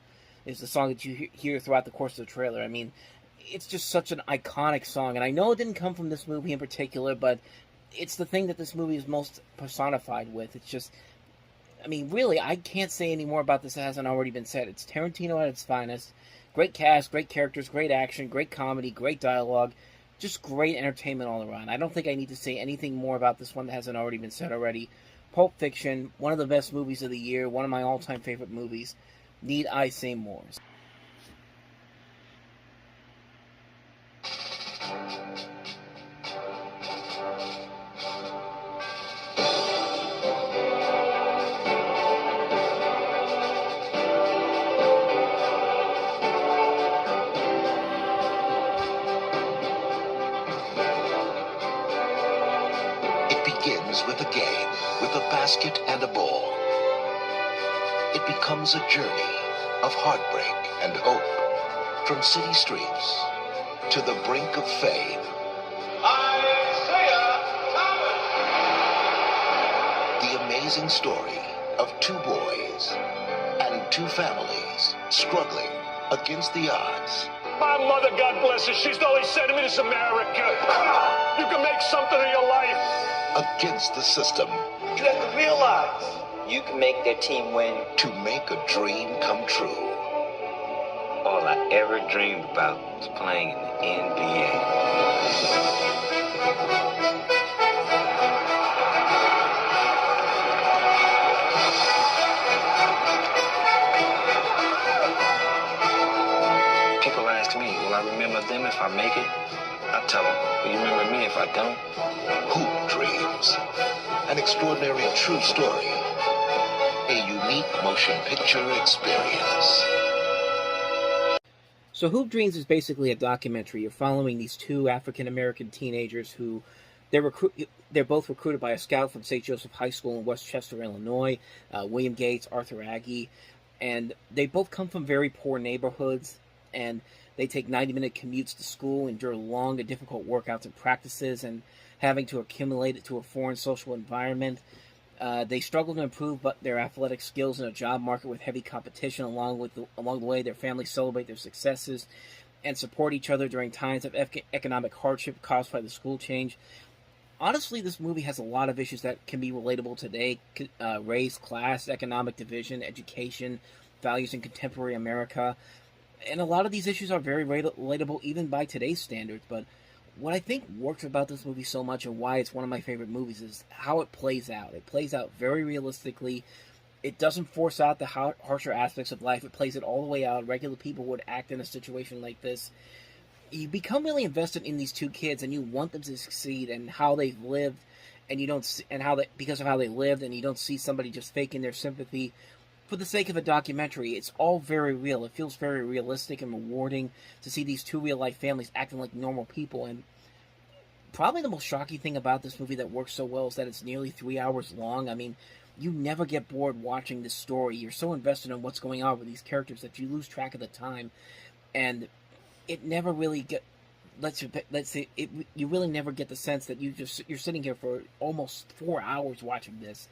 is the song that you hear throughout the course of the trailer. I mean, it's just such an iconic song, and I know it didn't come from this movie in particular, but it's the thing that this movie is most personified with. It's just, I mean, really, I can't say any more about this that hasn't already been said. It's Tarantino at its finest. Great cast, great characters, great action, great comedy, great dialogue. Just great entertainment all around. I don't think I need to say anything more about this one that hasn't already been said already. Pulp Fiction, one of the best movies of the year, one of my all-time favorite movies. Need I say more? With a game, with a basket and a ball. It becomes a journey of heartbreak and hope, from city streets to the brink of fame. The amazing story of two boys and two families struggling against the odds. My mother, God bless her, she's always said to me, this America, you can make something of your life. Against the system. You have to realize you can make their team win. To make a dream come true. All I ever dreamed about was playing in the NBA. People ask me, will I remember them if I make it? I tell them, will you remember me if I don't? Hoop Dreams. An extraordinary true story. A unique motion picture experience. So Hoop Dreams is basically a documentary. You're following these two African-American teenagers who they're both recruited by a scout from St. Joseph High School in Westchester, Illinois, William Gates, Arthur Agee, and they both come from very poor neighborhoods, and they take 90-minute commutes to school, endure long and difficult workouts and practices, and having to accumulate it to a foreign social environment. They struggle to improve their athletic skills in a job market with heavy competition. Along the way, their families celebrate their successes and support each other during times of economic hardship caused by the school change. Honestly, this movie has a lot of issues that can be relatable today. Race, class, economic division, education, values in contemporary America. And a lot of these issues are very relatable even by today's standards. But what I think works about this movie so much and why it's one of my favorite movies is how it plays out. It plays out very realistically. It doesn't force out the harsher aspects of life. It plays it all the way out. Regular people would act in a situation like this. You become really invested in these two kids, and you want them to succeed and how they've lived, and you don't see, and how they, because of how they lived, and you don't see somebody just faking their sympathy for the sake of a documentary. It's all very real. It feels very realistic and rewarding to see these two real-life families acting like normal people. And probably the most shocking thing about this movie that works so well is that it's nearly 3 hours long. I mean, you never get bored watching this story. You're so invested in what's going on with these characters that you lose track of the time. And it never really you really never get the sense that you're sitting here for almost 4 hours watching this.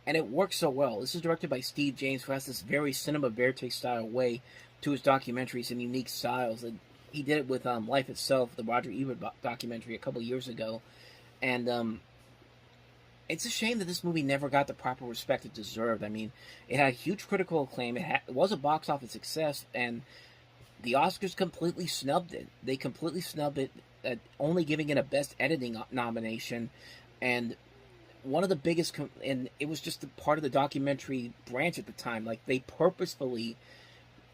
And it works so well. This is directed by Steve James, who has this very cinema verite style way to his documentaries and unique styles. And he did it with Life Itself, the Roger Ebert documentary a couple years ago. And it's a shame that this movie never got the proper respect it deserved. I mean, it had huge critical acclaim. It was a box office success, and the Oscars completely snubbed it. They completely snubbed it, only giving it a Best Editing nomination. And one of the biggest, and it was just a part of the documentary branch at the time. Like, they purposefully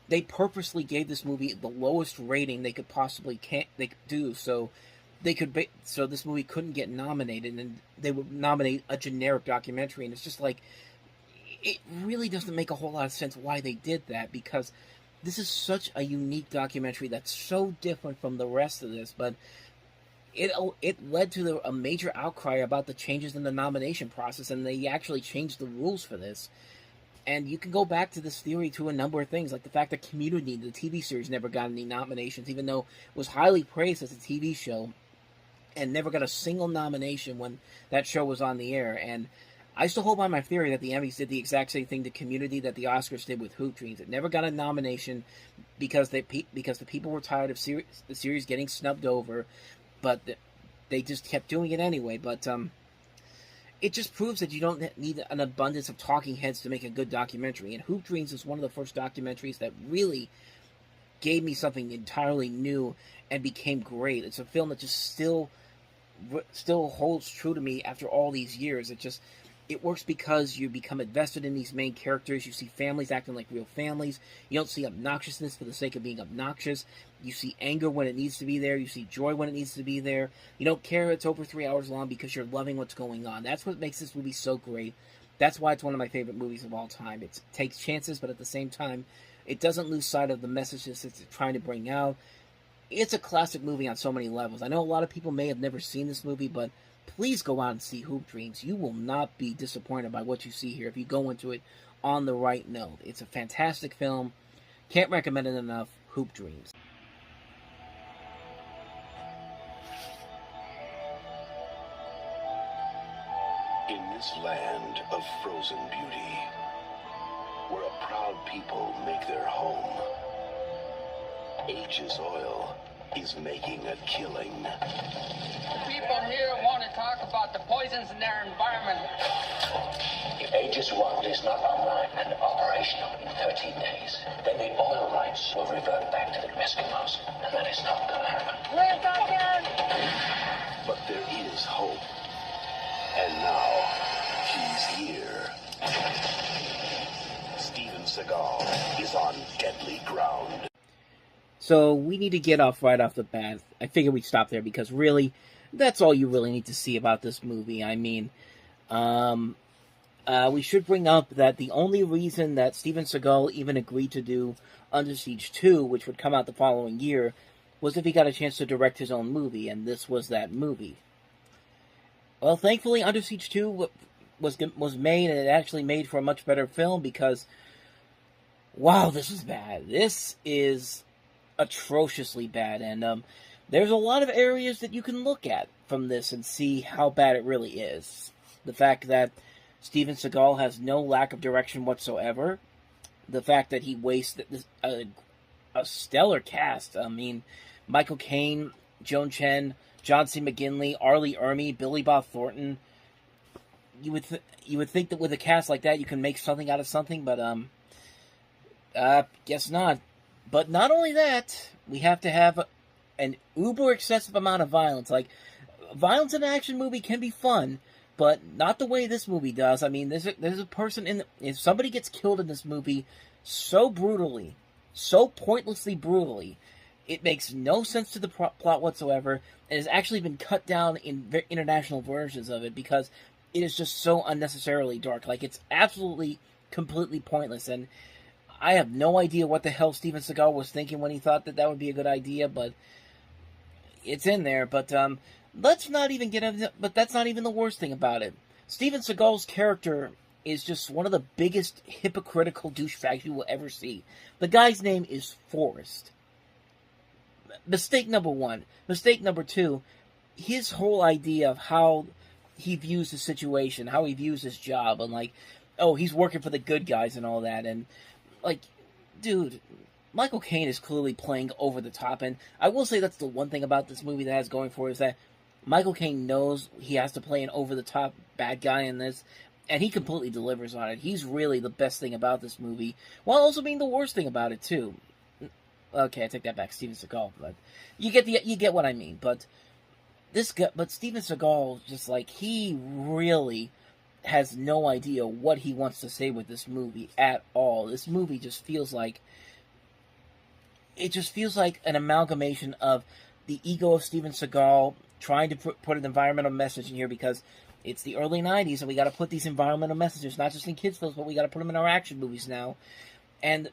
gave this movie the lowest rating they could possibly do, so this movie couldn't get nominated, and they would nominate a generic documentary. And it's just like, it really doesn't make a whole lot of sense why they did that, because this is such a unique documentary that's so different from the rest of this. But it led to a major outcry about the changes in the nomination process, and they actually changed the rules for this. And you can go back to this theory to a number of things, like the fact that Community, the TV series, never got any nominations, even though it was highly praised as a TV show, and never got a single nomination when that show was on the air. And I still hold by my theory that the Emmys did the exact same thing to Community that the Oscars did with Hoop Dreams. It never got a nomination because the people were tired of the series getting snubbed over, but they just kept doing it anyway. But it just proves that you don't need an abundance of talking heads to make a good documentary. And Hoop Dreams is one of the first documentaries that really gave me something entirely new and became great. It's a film that just still holds true to me after all these years. It works because you become invested in these main characters. You see families acting like real families. You don't see obnoxiousness for the sake of being obnoxious. You see anger when it needs to be there. You see joy when it needs to be there. You don't care it's over 3 hours long because you're loving what's going on. That's what makes this movie so great. That's why it's one of my favorite movies of all time. It takes chances, but at the same time, it doesn't lose sight of the messages it's trying to bring out. It's a classic movie on so many levels. I know a lot of people may have never seen this movie, but please go out and see Hoop Dreams. You will not be disappointed by what you see here if you go into it on the right note. It's a fantastic film. Can't recommend it enough. Hoop Dreams. In this land of frozen beauty, where a proud people make their home, Aegis Oil is making a killing. People here want to talk about the poisons in their environment. If Aegis 1 is not online and operational in 13 days, then the oil rights will revert back to the Eskimos, and that is not going to happen. We're down. But there is hope. And now, he's here. Steven Seagal is on deadly ground. So we need to get off right off the bat. I figure we'd stop there because really, that's all you really need to see about this movie. I mean, we should bring up that the only reason that Steven Seagal even agreed to do Under Siege 2, which would come out the following year, was if he got a chance to direct his own movie, and this was that movie. Well, thankfully, Under Siege 2 was made, and it actually made for a much better film because, wow, this is bad. This is atrociously bad, and there's a lot of areas that you can look at from this and see how bad it really is. The fact that Steven Seagal has no lack of direction whatsoever. The fact that he wasted a stellar cast. I mean, Michael Caine, Joan Chen, John C. McGinley, Arlie Ermey, Billy Bob Thornton. You would think that with a cast like that you can make something out of something, but guess not. But not only that, we have to have an uber excessive amount of violence. Like, violence in an action movie can be fun, but not the way this movie does. I mean, there's a person if somebody gets killed in this movie so brutally, so pointlessly brutally, it makes no sense to the plot whatsoever, and has actually been cut down in international versions of it because it is just so unnecessarily dark. Like, it's absolutely, completely pointless, and I have no idea what the hell Steven Seagal was thinking when he thought that would be a good idea, but it's in there. But let's not even get into. But that's not even the worst thing about it. Steven Seagal's character is just one of the biggest hypocritical douchebags you will ever see. The guy's name is Forrest. Mistake number one. Mistake number two, his whole idea of how he views the situation, how he views his job, and like, oh, he's working for the good guys and all that, and like, dude, Michael Caine is clearly playing over the top, and I will say that's the one thing about this movie that has going for it, is that Michael Caine knows he has to play an over-the-top bad guy in this, and he completely delivers on it. He's really the best thing about this movie, while also being the worst thing about it, too. Okay, I take that back, Steven Seagal, but you get what I mean. But Steven Seagal, just like, he really has no idea what he wants to say with this movie at all. This movie just feels like an amalgamation of the ego of Steven Seagal trying to put an environmental message in here because it's the early 90s and we got to put these environmental messages not just in kids' films, but we got to put them in our action movies now. And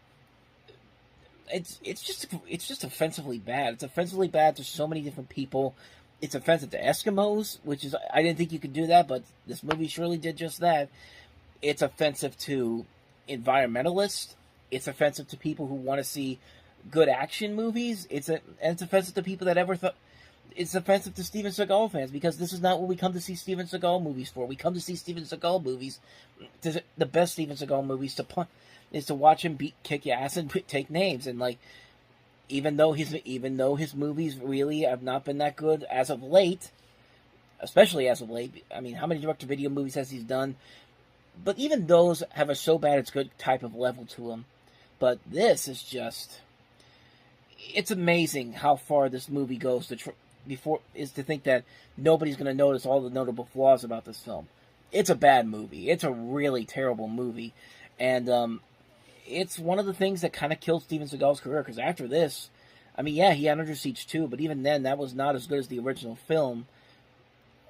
it's just offensively bad. It's offensively bad to so many different people. It's offensive to Eskimos, which is, I didn't think you could do that, but this movie surely did just that. It's offensive to environmentalists. It's offensive to people who want to see good action movies. It's offensive to people that ever thought. It's offensive to Steven Seagal fans because this is not what we come to see Steven Seagal movies for. We come to see Steven Seagal movies. The best Steven Seagal movies is to watch him kick your ass and take names. And like, even though his movies really have not been that good as of late, especially as of late. I mean, how many direct-to-video movies has he done? But even those have a so bad it's good type of level to them. But this is just, it's amazing how far this movie goes to think that nobody's going to notice all the notable flaws about this film. It's a bad movie. It's a really terrible movie. And it's one of the things that kind of killed Steven Seagal's career, because after this, I mean, yeah, he had Under Siege 2, but even then, that was not as good as the original film.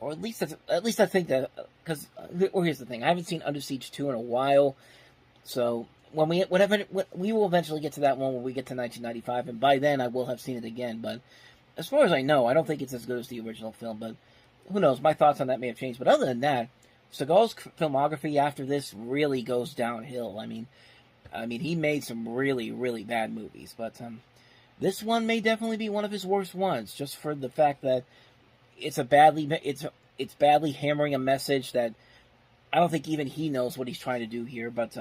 Or at least I think that, because, or here's the thing, I haven't seen Under Siege 2 in a while, so we will eventually get to that one when we get to 1995, and by then I will have seen it again, but as far as I know, I don't think it's as good as the original film, but who knows, my thoughts on that may have changed. But other than that, Seagal's filmography after this really goes downhill. I mean, he made some really, really bad movies, but this one may definitely be one of his worst ones, just for the fact that it's badly hammering a message that I don't think even he knows what he's trying to do here, but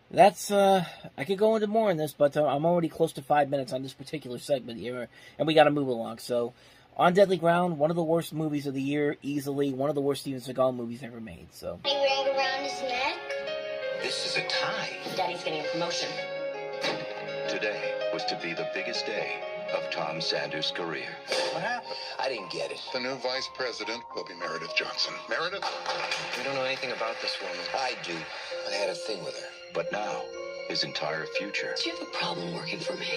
that's, I could go into more in this, but I'm already close to 5 minutes on this particular segment here, and we gotta move along. So, On Deadly Ground, one of the worst movies of the year, easily, one of the worst Steven Seagal movies ever made, so. Ring around his neck. This is a tie. Daddy's getting a promotion. Today was to be the biggest day of Tom Sanders' career. What happened? I didn't get it. The new vice president will be Meredith Johnson. Meredith? We don't know anything about this woman. I do. I had a thing with her. But now, his entire future Do you have a problem working for me?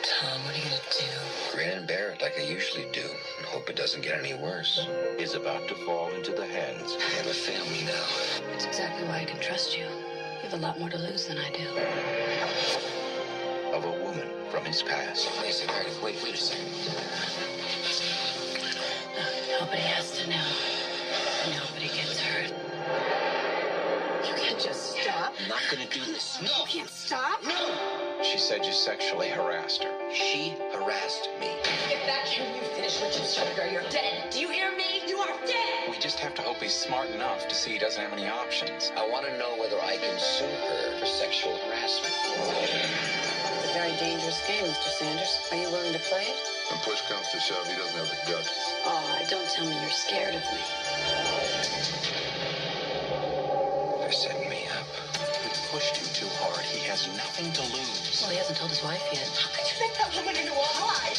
Tom, what are you going to do? Grin and bear it like I usually do and hope it doesn't get any worse. is about to fall into the hands I have a family now. That's exactly why I can trust you. You have a lot more to lose than I do. of a woman from his past. Wait a second, Meredith. Wait a second. Nobody has to know. Nobody gets hurt. You can't just stop. I'm not gonna do this. No! You can't stop? No! She said you sexually harassed her. She harassed me. If that can you finish what you started or you're dead. Do you hear me? You are dead! We just have to hope he's smart enough to see he doesn't have any options. I want to know whether I can sue her for sexual harassment. It's a very dangerous game, Mr. Sanders. Are you willing to play it? When push comes to shove, he doesn't have the guts. Oh, don't tell me you're scared of me. They're setting me up. We pushed him too hard. He has nothing to lose. Well, he hasn't told his wife yet. How could you make that woman into a lie?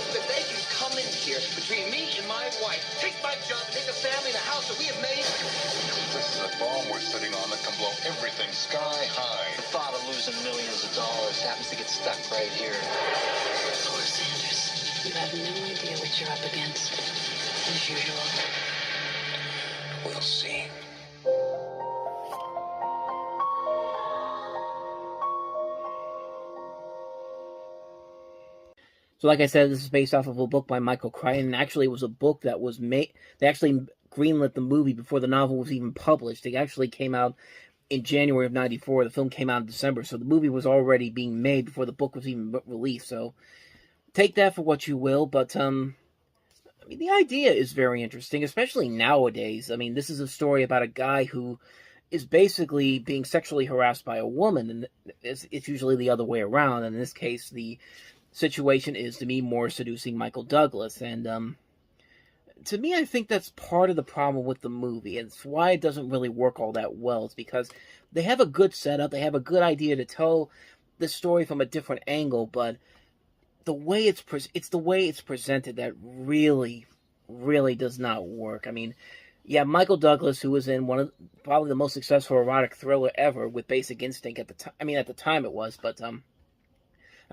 But they can come in here between me and my wife, take my job, take the family and the house that we have made. This is a bomb we're sitting on that can blow everything sky high. The thought of losing millions of dollars happens to get stuck right here. Poor Sanders. You have no idea what you're up against. As usual. We'll see. So like I said, this is based off of a book by Michael Crichton, and actually it was a book that was made, they actually greenlit the movie before the novel was even published. It actually came out in January of 94, the film came out in December, so the movie was already being made before the book was even released, so take that for what you will, but, I mean, the idea is very interesting, especially nowadays. I mean, this is a story about a guy who is basically being sexually harassed by a woman, and it's usually the other way around, and in this case, the situation is Demi Moore seducing Michael Douglas, and to me, I think that's part of the problem with the movie, and it's why it doesn't really work all that well. It's because they have a good setup, they have a good idea to tell the story from a different angle, but the way it's the way it's presented that really does not work. I mean, yeah, Michael Douglas, who was in one of probably the most successful erotic thriller ever with Basic Instinct at the time. I mean, at the time it was, but I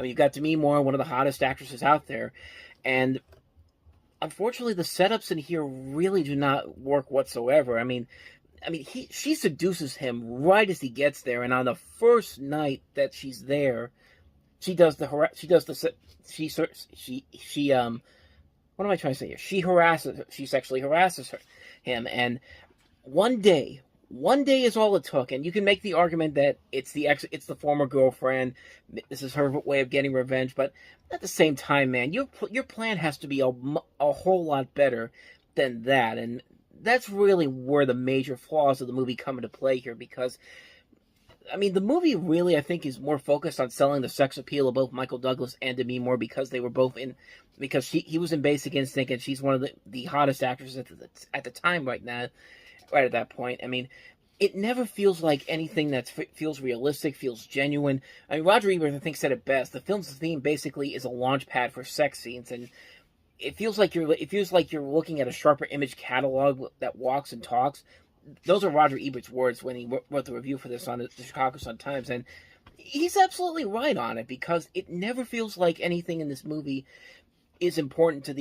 mean, you've got Demi Moore, one of the hottest actresses out there, and unfortunately, the setups in here really do not work whatsoever. I mean, she seduces him right as he gets there, and on the first night that she's there, she sexually harasses him, and one day is all it took, and you can make the argument that it's the former girlfriend, this is her way of getting revenge, but at the same time, man, your plan has to be a whole lot better than that, and that's really where the major flaws of the movie come into play here, because, I mean, the movie really, I think, is more focused on selling the sex appeal of both Michael Douglas and Demi Moore, because they were both because he was in Basic Instinct, and she's one of the hottest actresses at the time right at that point. I mean, it never feels like anything that feels realistic, feels genuine. I mean, Roger Ebert, I think, said it best. The film's theme basically is a launch pad for sex scenes, and it feels like you're looking at a sharper image catalog that walks and talks. Those are Roger Ebert's words when he wrote the review for this on the Chicago Sun-Times, and he's absolutely right on it, because it never feels like anything in this movie is important to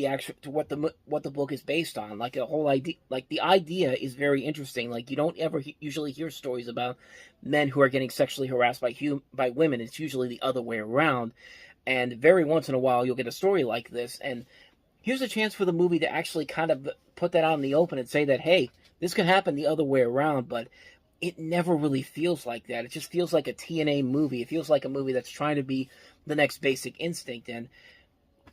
what the book is based on. Like a whole idea, like the idea is very interesting. Like you don't ever usually hear stories about men who are getting sexually harassed by women. It's usually the other way around, and very once in a while you'll get a story like this. And here's a chance for the movie to actually kind of put that out in the open and say that, hey, this can happen the other way around, but it never really feels like that. It just feels like a TNA movie. It feels like a movie that's trying to be the next Basic Instinct, and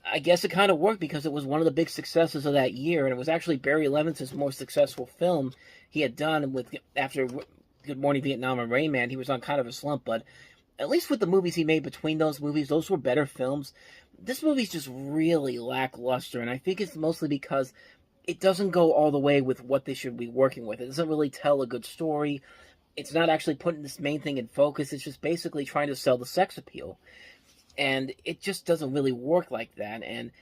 I guess it kind of worked because it was one of the big successes of that year, and it was actually Barry Levinson's most successful film he had done after Good Morning Vietnam and Rain Man. He was on kind of a slump, but at least with the movies he made between those movies, those were better films. This movie's just really lackluster, and I think it's mostly because it doesn't go all the way with what they should be working with. It doesn't really tell a good story. It's not actually putting this main thing in focus. It's just basically trying to sell the sex appeal. And it just doesn't really work like that. And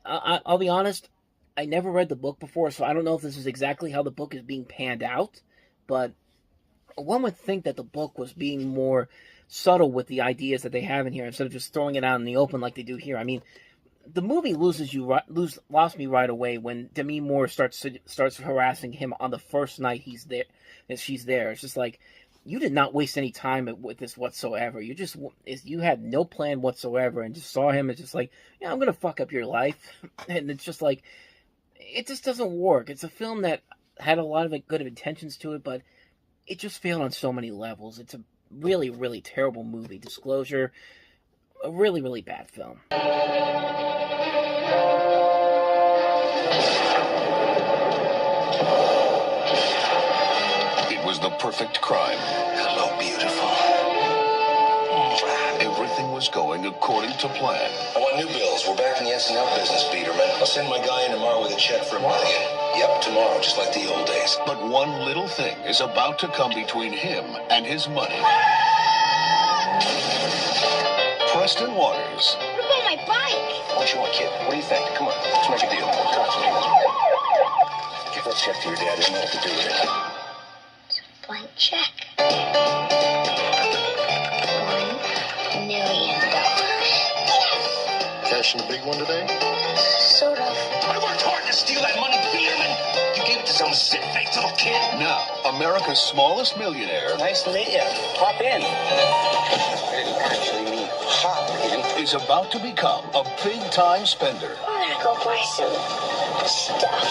I'll be honest, I never read the book before, so I don't know if this is exactly how the book is being panned out. But one would think that the book was being more subtle with the ideas that they have in here, instead of just throwing it out in the open like they do here. I mean, the movie lost me right away when Demi Moore starts harassing him on the first night she's there. It's just like, you did not waste any time with this whatsoever. You had no plan whatsoever, and just saw him and just like, yeah, I'm gonna fuck up your life. And it's just like, it just doesn't work. It's a film that had a lot of good intentions to it, but it just failed on so many levels. It's a really, really terrible movie. Disclosure, a really, really bad film. the perfect crime. Hello, beautiful. Everything was going according to plan. I want new bills. We're back in the SNL business, Peterman. I'll send my guy in tomorrow with a check for $1 million. Yep, tomorrow, just like the old days. But one little thing is about to come between him and his money. Preston Waters. What about my bike? What you want, kid? What do you think? Come on, let's make a deal. Give that check to your dad. He doesn't know what to do with it. Blank check. $1 million. Cashing the big one today? Sort of. I worked hard to steal that money, Peterman. You gave it to some shit-faced little kid. Now, America's smallest millionaire. Nice to meet you. Hop in. I didn't actually mean hop in. Is about to become a big-time spender. I'm gonna go buy some stuff.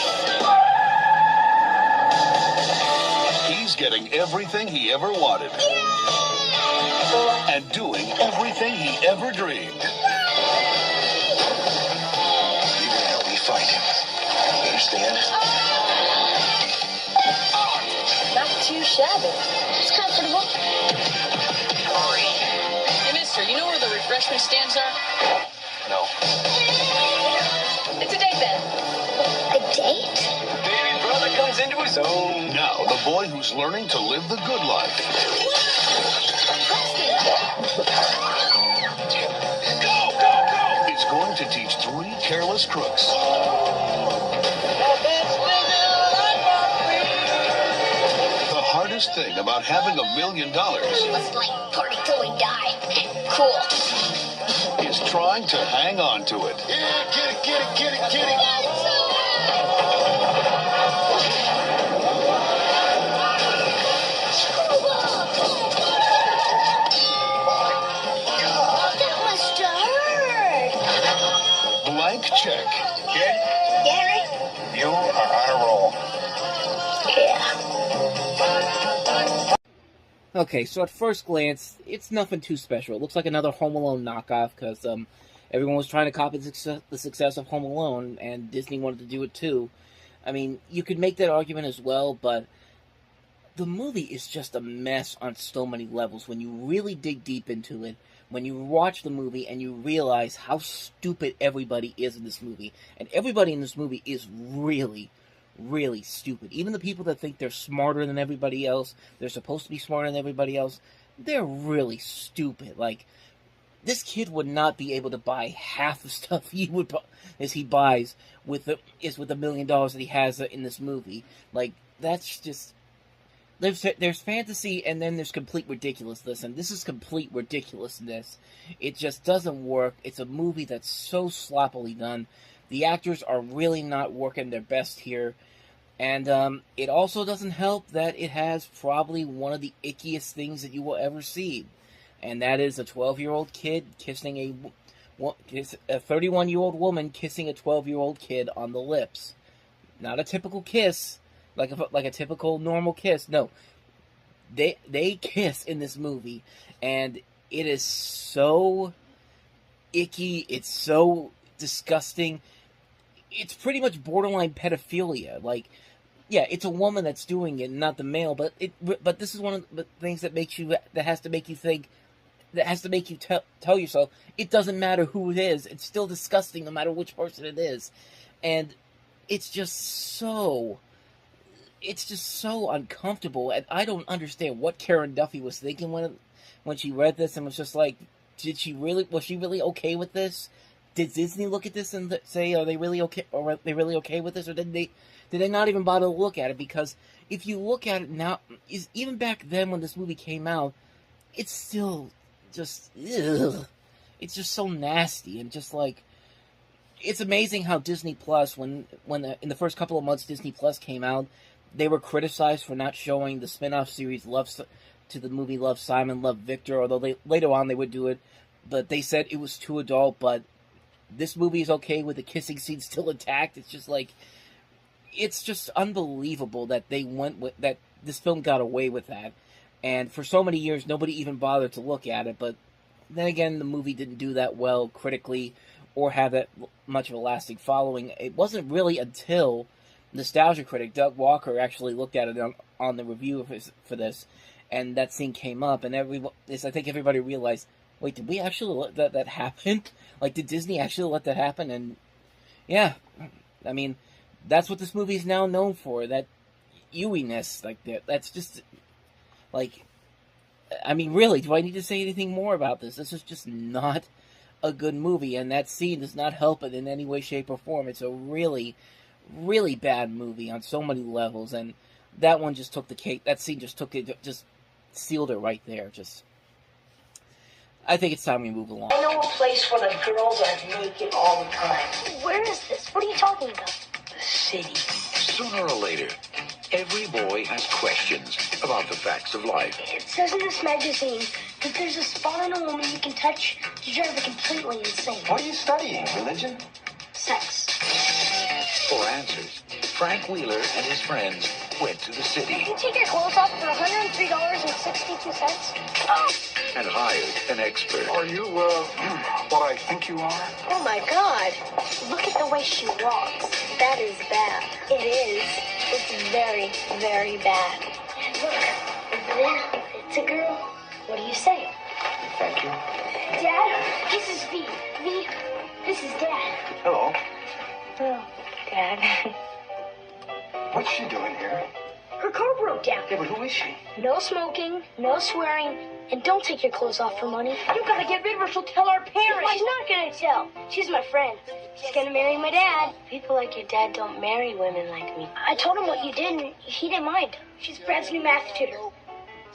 He's getting everything he ever wanted. And doing everything he ever dreamed. You're gonna help me find him. You understand? Not too shabby. It's comfortable. Hey, mister, you know where the refreshment stands are? No. It's a date then. A date? Baby brother comes into his own. Now, the boy who's learning to live the good life. Is going to teach 3 careless crooks. The hardest thing about having $1 million Let's like party till we die. Cool. is trying to hang on to it. Yeah, get it, get it, get it, get it. That must have hurt. Blank check. Kid, Gary? you are on a roll. Yeah. Okay, so at first glance, it's nothing too special. It looks like another Home Alone knockoff, because everyone was trying to copy the success of Home Alone, and Disney wanted to do it too. I mean, you could make that argument as well, but the movie is just a mess on so many levels. When you really dig deep into it, when you watch the movie and you realize how stupid everybody is in this movie, and everybody in this movie is really, really stupid. Even the people that think they're smarter than everybody else, they're supposed to be smarter than everybody else, they're really stupid. Like, this kid would not be able to buy half the stuff he buys with the $1 million that he has in this movie. Like, that's just... There's fantasy, and then there's complete ridiculousness, and this is complete ridiculousness. It just doesn't work. It's a movie that's so sloppily done. The actors are really not working their best here, and it also doesn't help that it has probably one of the ickiest things that you will ever see, and that is a 12-year-old kid kissing a 31-year-old woman kissing a 12-year-old kid on the lips. Not a typical kiss. Like a typical normal kiss. No, they kiss in this movie, and it is so icky. It's so disgusting. It's pretty much borderline pedophilia. Like, yeah, it's a woman that's doing it, not the male. But this is one of the things that has to make you think. That has to make you tell yourself it doesn't matter who it is. It's still disgusting no matter which person it is, and it's just so uncomfortable, and I don't understand what Karen Duffy was thinking when she read this, and was just like, was she really okay with this? Did Disney look at this and say, are they really okay with this, or did they not even bother to look at it? Because if you look at it now, even back then when this movie came out, it's still just, ugh. It's just so nasty, and just like, it's amazing how Disney Plus, when in the first couple of months Disney Plus came out, they were criticized for not showing the spin-off series to the movie Love, Simon, Love, Victor, although later on they would do it, but they said it was too adult. But this movie is okay with the kissing scene still intact. It's just like, it's just unbelievable that that this film got away with that, and for so many years nobody even bothered to look at it. But then again, the movie didn't do that well critically, or have that much of a lasting following. It wasn't really until nostalgia critic Doug Walker actually looked at it on the review for this, and that scene came up, and I think everybody realized, wait, did we actually let that happen? Like, did Disney actually let that happen? And yeah, I mean, that's what this movie is now known for, that ewiness, like that's just, like, I mean, really, do I need to say anything more about this? This is just not a good movie, and that scene does not help it in any way, shape, or form. It's a really, really bad movie on so many levels, and that one just took the cake. That scene just took it, just sealed it right there. Just, I think it's time we move along. I know a place where the girls are naked all the time. Where is this? What are you talking about? The city. Sooner or later, every boy has questions about the facts of life. It says in this magazine that there's a spot on a woman you can touch to drive her completely insane. What are you studying? Religion? Sex. For answers, Frank Wheeler and his friends went to the city. You take your clothes off for $103.62. Oh. And hired an expert. Are you, what I think you are? Oh my God. Look at the way she walks. That is bad. It is. It's very, very bad. Look, over there, it's a girl. What do you say? Thank you. Dad, this is V. V, this is Dad. Hello. Oh, Dad. What's she doing here? Her car broke down. Yeah, but who is she? No smoking, no swearing, and don't take your clothes off for money. You gotta get rid of her. She'll tell our parents. She's not gonna tell. She's my friend. She's gonna marry my dad. People like your dad don't marry women like me. I told him what you did, and he didn't mind. She's Brad's new math tutor.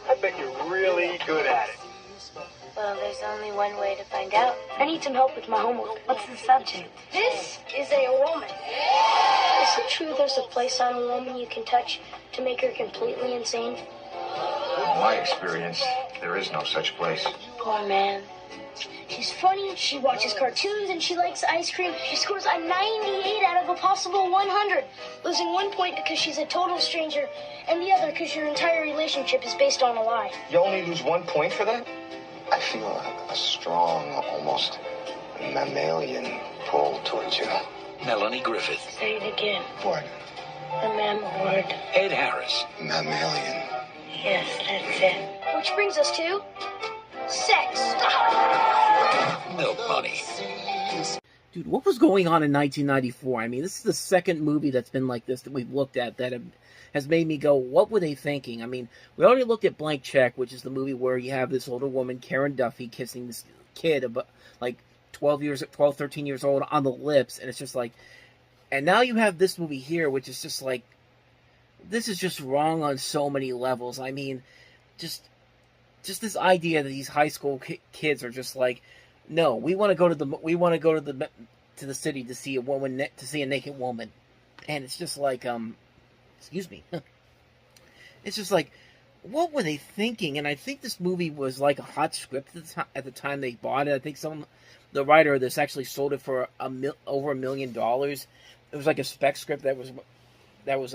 I bet you're really good at it. Well, there's only one way to find out. I need some help with my homework. What's the subject? This is a woman. Is it true there's a place on a woman you can touch to make her completely insane? In my experience, there is no such place. Poor man. She's funny, she watches cartoons, and she likes ice cream. She scores a 98 out of a possible 100, losing 1 point because she's a total stranger, and the other because your entire relationship is based on a lie. You only lose 1 point for that? I feel a strong, almost mammalian pull towards you. Melanie Griffith. Say it again. What? The mammal word. Ed Harris. Mammalian. Yes, that's it. Which brings us to sex. Milk Money. Dude, what was going on in 1994? I mean, this is the second movie that's been like this that we've looked at that has made me go, what were they thinking? I mean, we already looked at Blank Check, which is the movie where you have this older woman, Karen Duffy, kissing this kid, about, like, 12, 13 years old on the lips, and it's just like, and now you have this movie here, which is just like, this is just wrong on so many levels. I mean, just this idea that these high school kids are just like, no, we want to go to the city to see a woman, to see a naked woman, and it's just like, excuse me, it's just like, what were they thinking? And I think this movie was like a hot script at the time they bought it. I think the writer of this actually sold it for over $1 million. It was like a spec script that was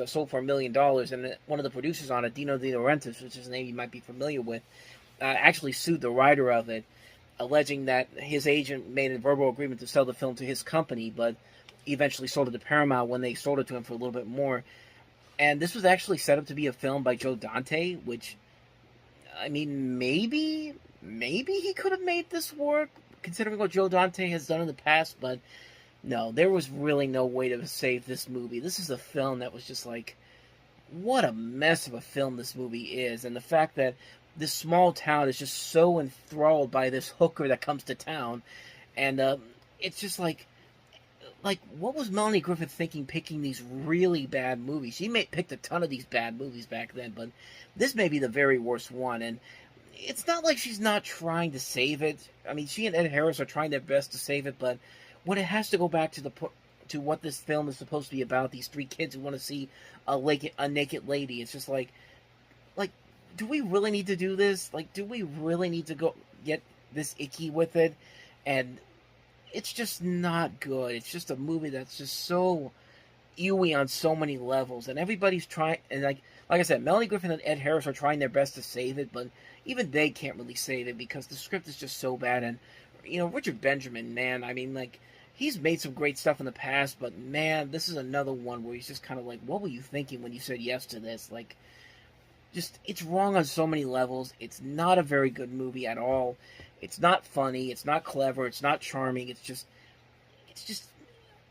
sold for $1 million, and one of the producers on it, Dino De Laurentiis, which is a name you might be familiar with, actually sued the writer of it, alleging that his agent made a verbal agreement to sell the film to his company, but eventually sold it to Paramount when they sold it to him for a little bit more. And this was actually set up to be a film by Joe Dante, which, I mean, maybe he could have made this work, considering what Joe Dante has done in the past, but no, there was really no way to save this movie. This is a film that was just like, what a mess of a film this movie is, and the fact that this small town is just so enthralled by this hooker that comes to town, and it's just like, what was Melanie Griffith thinking picking these really bad movies? She picked a ton of these bad movies back then, but this may be the very worst one, and it's not like she's not trying to save it. I mean, she and Ed Harris are trying their best to save it, but when it has to go back to what this film is supposed to be about, these three kids who want to see a naked lady, it's just like, do we really need to do this? Like, do we really need to go get this icky with it? And it's just not good. It's just a movie that's just so ewy on so many levels, and everybody's trying, and like I said, Melanie Griffith and Ed Harris are trying their best to save it, but even they can't really save it because the script is just so bad. And Richard Benjamin, man, I mean, like, he's made some great stuff in the past, but man, this is another one where he's just kind of like, what were you thinking when you said yes to this? Like, just, it's wrong on so many levels. It's not a very good movie at all. It's not funny. It's not clever. It's not charming. It's just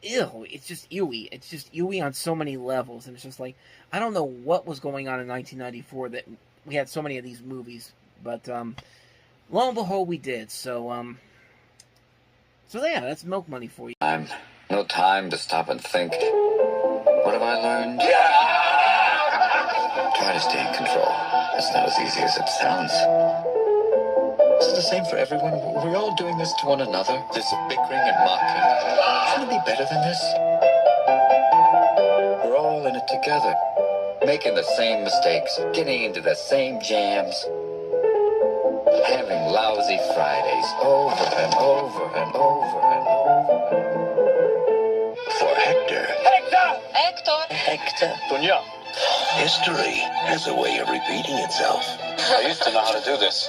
ew. It's just ewy. It's just ewy on so many levels. And it's just like, I don't know what was going on in 1994 that we had so many of these movies. But, lo and behold, we did. So yeah, that's Milk Money for you. No time to stop and think. What have I learned? Try to stay in control. It's not as easy as it sounds. Is it the same for everyone? We're all doing this to one another. This bickering and mocking. Shouldn't it be better than this? We're all in it together. Making the same mistakes. Getting into the same jams. Having lousy Fridays over and over and over and over. For Hector. Hector. Dunya. History has a way of repeating itself. I used to know how to do this.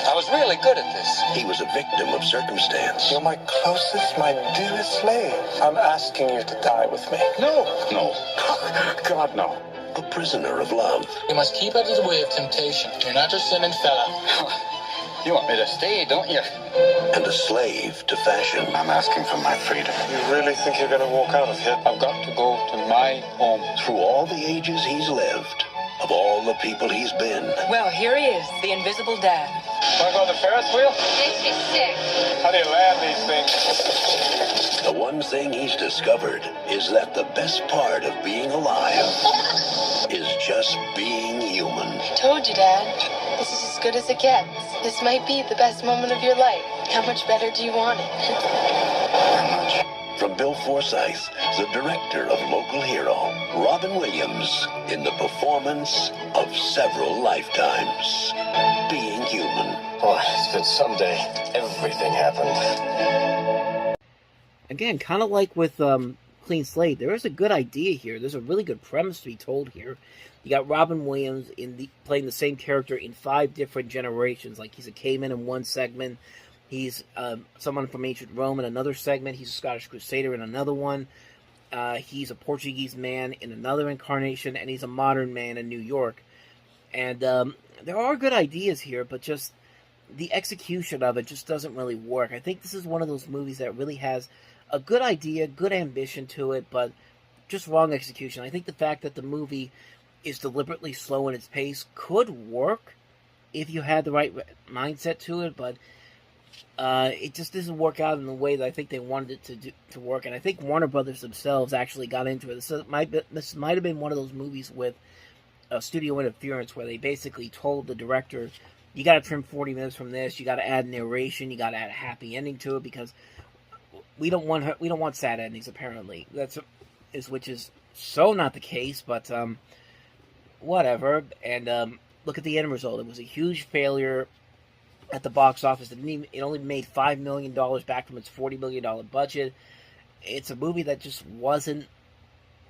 I was really good at this. He was a victim of circumstance. You're my closest, my dearest slave. I'm asking you to die with me. No. God, no. A prisoner of love. You must keep out of the way of temptation. You're not a sinning fella. You want me to stay, don't you? And a slave to fashion. I'm asking for my freedom. You really think you're going to walk out of here? I've got to go to my home. Through all the ages he's lived, of all the people he's been. Well, here he is, the invisible dad. Want to go on the Ferris wheel? Makes me sick. How do you land these things? The one thing he's discovered is that the best part of being alive is just being human. Told you, Dad. This is as good as it gets. This might be the best moment of your life. How much better do you want it? How much? From Bill Forsyth, the director of Local Hero, Robin Williams in the performance of several lifetimes. Being human. Boy, it's been someday. Everything happened. Again, kind of like with Clean Slate, there is a good idea here. There's a really good premise to be told here. You got Robin Williams playing the same character in 5 different generations. Like, he's a caveman in one segment. He's someone from ancient Rome in another segment. He's a Scottish Crusader in another one. He's a Portuguese man in another incarnation. And he's a modern man in New York. And there are good ideas here, but just the execution of it just doesn't really work. I think this is one of those movies that really has a good idea, good ambition to it, but just wrong execution. I think the fact that the movie is deliberately slow in its pace could work if you had the right mindset to it, but it just doesn't work out in the way that I think they wanted it to work. And I think Warner Brothers themselves actually got into it. This might have been one of those movies with studio interference where they basically told the director, you got to trim 40 minutes from this, you got to add narration, you got to add a happy ending to it, because we don't want sad endings, apparently. Which is so not the case, but whatever. And look at the end result. It was a huge failure at the box office. It only made $5 million back from its $40 million budget. It's a movie that just wasn't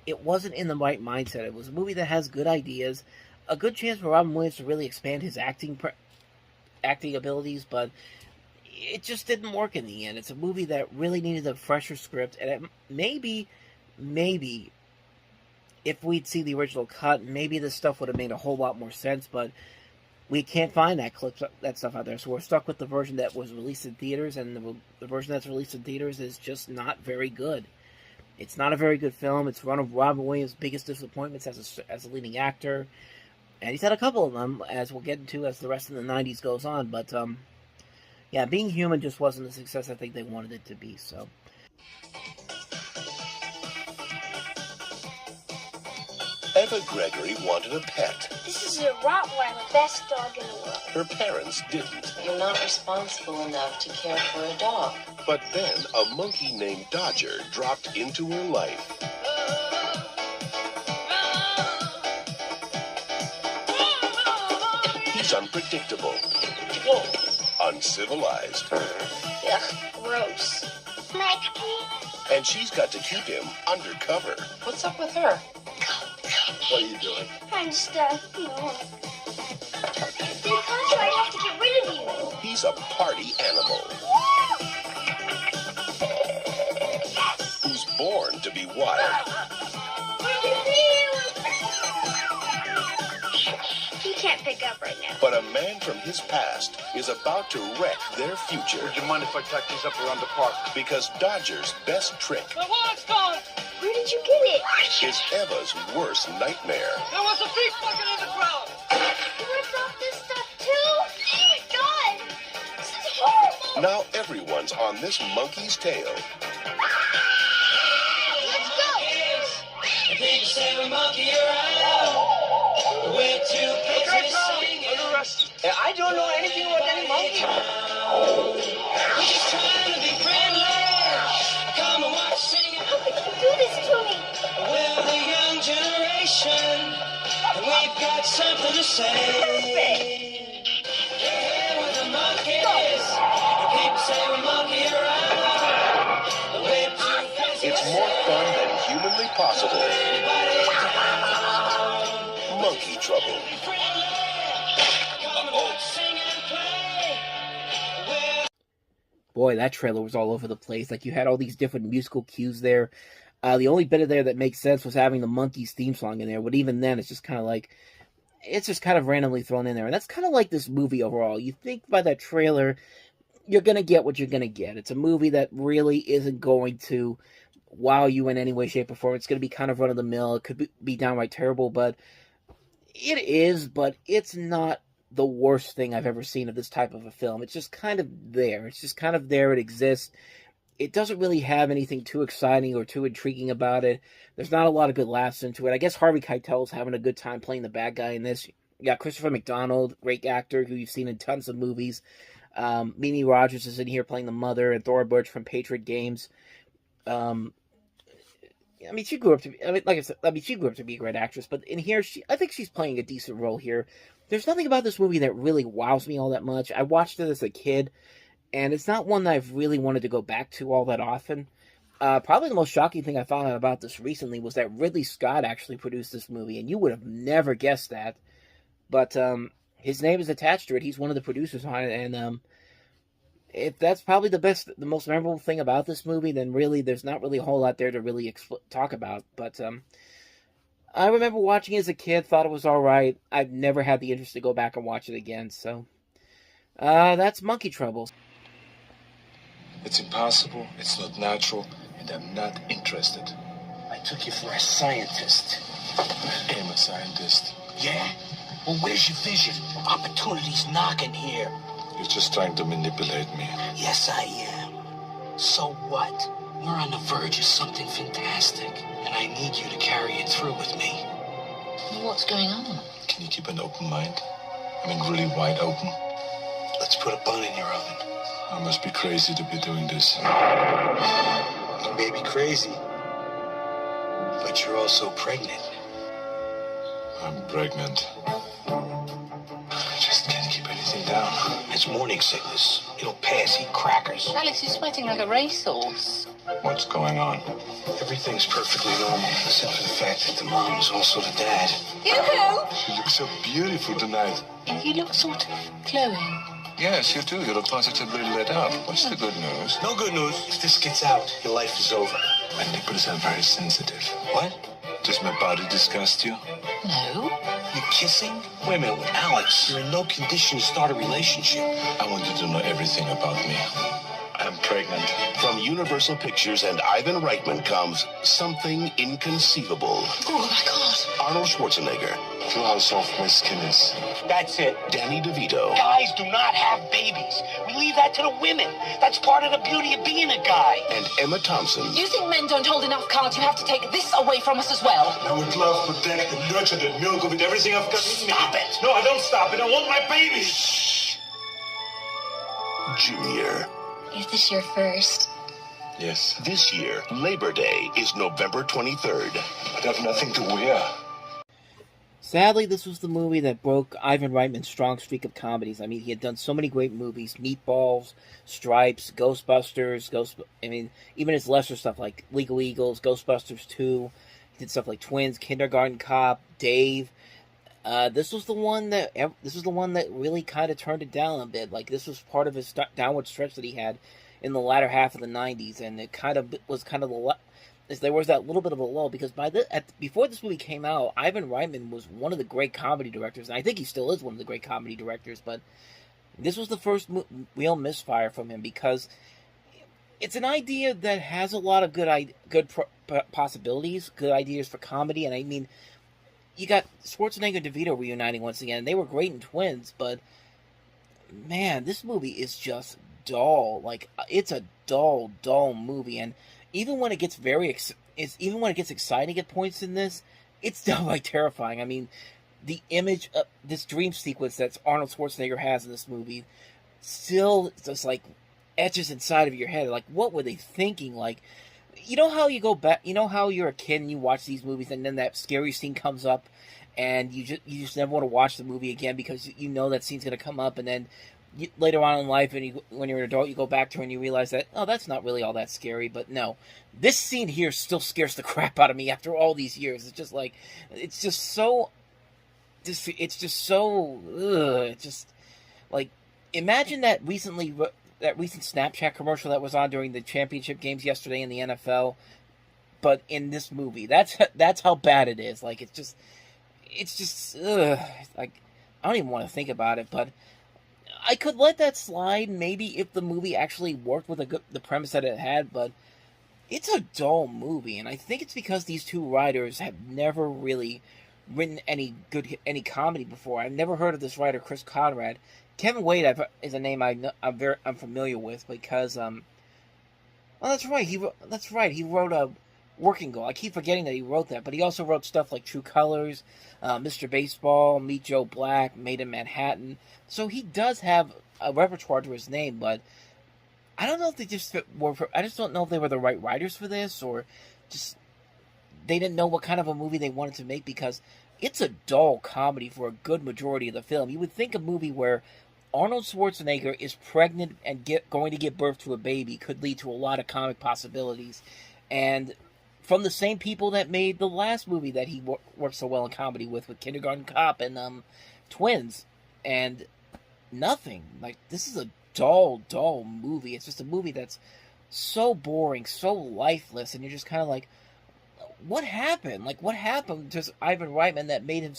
in the right mindset. It was a movie that has good ideas, a good chance for Robin Williams to really expand his acting abilities, but it just didn't work in the end. It's a movie that really needed a fresher script, and maybe if we'd seen the original cut, maybe this stuff would have made a whole lot more sense, but we can't find that stuff out there, so we're stuck with the version that was released in theaters, and the version that's released in theaters is just not very good. It's not a very good film. It's one of Robin Williams' biggest disappointments as a leading actor, and he's had a couple of them, as we'll get into as the rest of the 90s goes on, but yeah, Being Human just wasn't the success I think they wanted it to be, so. Eva Gregory wanted a pet. This is a Rottweiler, best dog in the world. Her parents didn't. You're not responsible enough to care for a dog. But then a monkey named Dodger dropped into her life. He's unpredictable. Uncivilized. Ugh, gross. And she's got to keep him undercover. What's up with her? What are you doing? I'm just, no. Because I have to get rid of you. He's a party animal. born to be wild. He can't pick up right now. But a man from his past is about to wreck their future. Would you mind if I tuck these up around the park? Because Dodger's best trick My wallet's gone! Where did you get it? is Eva's worst nightmare. There was a big bucket in the ground! You ripped off this stuff too? Oh my god! This is horrible! Now everyone's on this monkey's tail. Let's go! People say we monkey around. We're too busy singing. I don't know anything about any monkey. We're just trying to be friendly. Come and watch singing. How could you do this to me? We're the young generation, and we've got something to say. Yeah, we're the monkeys. And people say we monkey around. We're too busy It's more fun than humanly possible. Monkey trouble. Boy, that trailer was all over the place. Like, you had all these different musical cues there. The only bit of there that makes sense was having the Monkeys theme song in there. But even then, it's just kind of like, it's just kind of randomly thrown in there. And that's kind of like this movie overall. You think by that trailer, you're going to get what you're going to get. It's a movie that really isn't going to wow you in any way, shape, or form. It's going to be kind of run-of-the-mill. It could be downright terrible, but it is. But it's not the worst thing I've ever seen of this type of a film. It's just kind of there. It's just kind of there. It exists. It doesn't really have anything too exciting or too intriguing about it. There's not a lot of good laughs into it. I guess Harvey Keitel's having a good time playing the bad guy in this. You got Christopher McDonald, great actor who you've seen in tons of movies. Mimi Rogers is in here playing the mother, and Thora Birch from Patriot Games. I mean, she grew up to be, like I said, she grew up to be a great actress, but in here, I think she's playing a decent role here. There's nothing about this movie that really wows me all that much. I watched it as a kid, and it's not one that I've really wanted to go back to all that often. Probably the most shocking thing I found out about this recently was that Ridley Scott actually produced this movie, and you would have never guessed that. But his name is attached to it. He's one of the producers on it, and if that's probably the most memorable thing about this movie, then really there's not really a whole lot there to really talk about. But I remember watching it as a kid, thought it was all right. I've never had the interest to go back and watch it again. So that's Monkey Trouble. It's impossible, it's not natural, and I'm not interested. I took you for a scientist. I am a scientist. Yeah? Well, where's your vision? Opportunity's knocking here. You're just trying to manipulate me. Yes, I am. So what? We're on the verge of something fantastic, and I need you to carry it through with me. What's going on? Can you keep an open mind? I mean, really wide open? Let's put a bun in your oven. I must be crazy to be doing this. You may be crazy, but you're also pregnant. I'm pregnant. I just can't keep anything down. It's morning sickness. It'll pass. Eat crackers. Alex, you're sweating like a racehorse. What's going on? Everything's perfectly normal, except for the fact that the mom is also the dad. Yoo-hoo! You look so beautiful tonight. You look sort of glowing. Yes, you do. You look positively lit up. What's the good news? No good news. If this gets out, your life is over. My nipples are very sensitive. What? Does my body disgust you? No. You kissing? Wait a minute, with Alex. You're in no condition to start a relationship. I want you to know everything about me. I'm pregnant. From Universal Pictures and Ivan Reitman comes Something Inconceivable. Oh, my God. Arnold Schwarzenegger. Feel how soft my skin is. That's it. Danny DeVito. Guys do not have babies. We leave that to the women. That's part of the beauty of being a guy. And Emma Thompson. You think men don't hold enough cards? You have to take this away from us as well. I would love, protect, and nurture that milk with everything I've got in me. Stop it. No, I don't stop it. I want my baby. Junior. Is this your first? Yes. This year, Labor Day is November 23rd. But I have nothing to wear. Sadly, this was the movie that broke Ivan Reitman's strong streak of comedies. I mean, he had done so many great movies. Meatballs, Stripes, Ghostbusters, even his lesser stuff like Legal Eagles, Ghostbusters 2. He did stuff like Twins, Kindergarten Cop, Dave. This was the one that really kind of turned it down a bit. Like, this was part of his downward stretch that he had in the latter half of the 90s, and it was kind of is there was that little bit of a lull, because before this movie came out, Ivan Reitman was one of the great comedy directors, and I think he still is one of the great comedy directors, but this was the first real misfire from him, because it's an idea that has a lot of good possibilities, good ideas for comedy, and I mean, you got Schwarzenegger and DeVito reuniting once again, and they were great in Twins, but man, this movie is just dull. Like, it's a dull movie, and even when it gets exciting at points in this, it's downright terrifying. I mean, the image of this dream sequence that Arnold Schwarzenegger has in this movie still just like etches inside of your head. Like, what were they thinking? Like, you know how you go back, you know how you're a kid and you watch these movies and then that scary scene comes up and you just never want to watch the movie again because you know that scene's going to come up, and then later on in life, and when you're an adult, you go back to it and you realize that, oh, that's not really all that scary. But no, this scene here still scares the crap out of me after all these years. It's just like, it's just so, like, imagine that recent Snapchat commercial that was on during the championship games yesterday in the NFL, but in this movie. That's how bad it is. Like, it's just, like, I don't even want to think about it, but I could let that slide maybe if the movie actually worked with the premise that it had, but it's a dull movie, and I think it's because these two writers have never really written any comedy before. I've never heard of this writer, Chris Conrad. Kevin Wade is a name I'm familiar with because that's right. He wrote a Working Girl. I keep forgetting that he wrote that, but he also wrote stuff like True Colors, Mr. Baseball, Meet Joe Black, Made in Manhattan. So he does have a repertoire to his name, but I don't know if they I just don't know if they were the right writers for this, or just they didn't know what kind of a movie they wanted to make, because it's a dull comedy for a good majority of the film. You would think a movie where Arnold Schwarzenegger is pregnant and going to give birth to a baby could lead to a lot of comic possibilities, and from the same people that made the last movie that he worked so well in comedy with Kindergarten Cop and Twins, and nothing. Like, this is a dull movie. It's just a movie that's so boring, so lifeless, and you're just kind of like, what happened? Like, what happened to Ivan Reitman that made him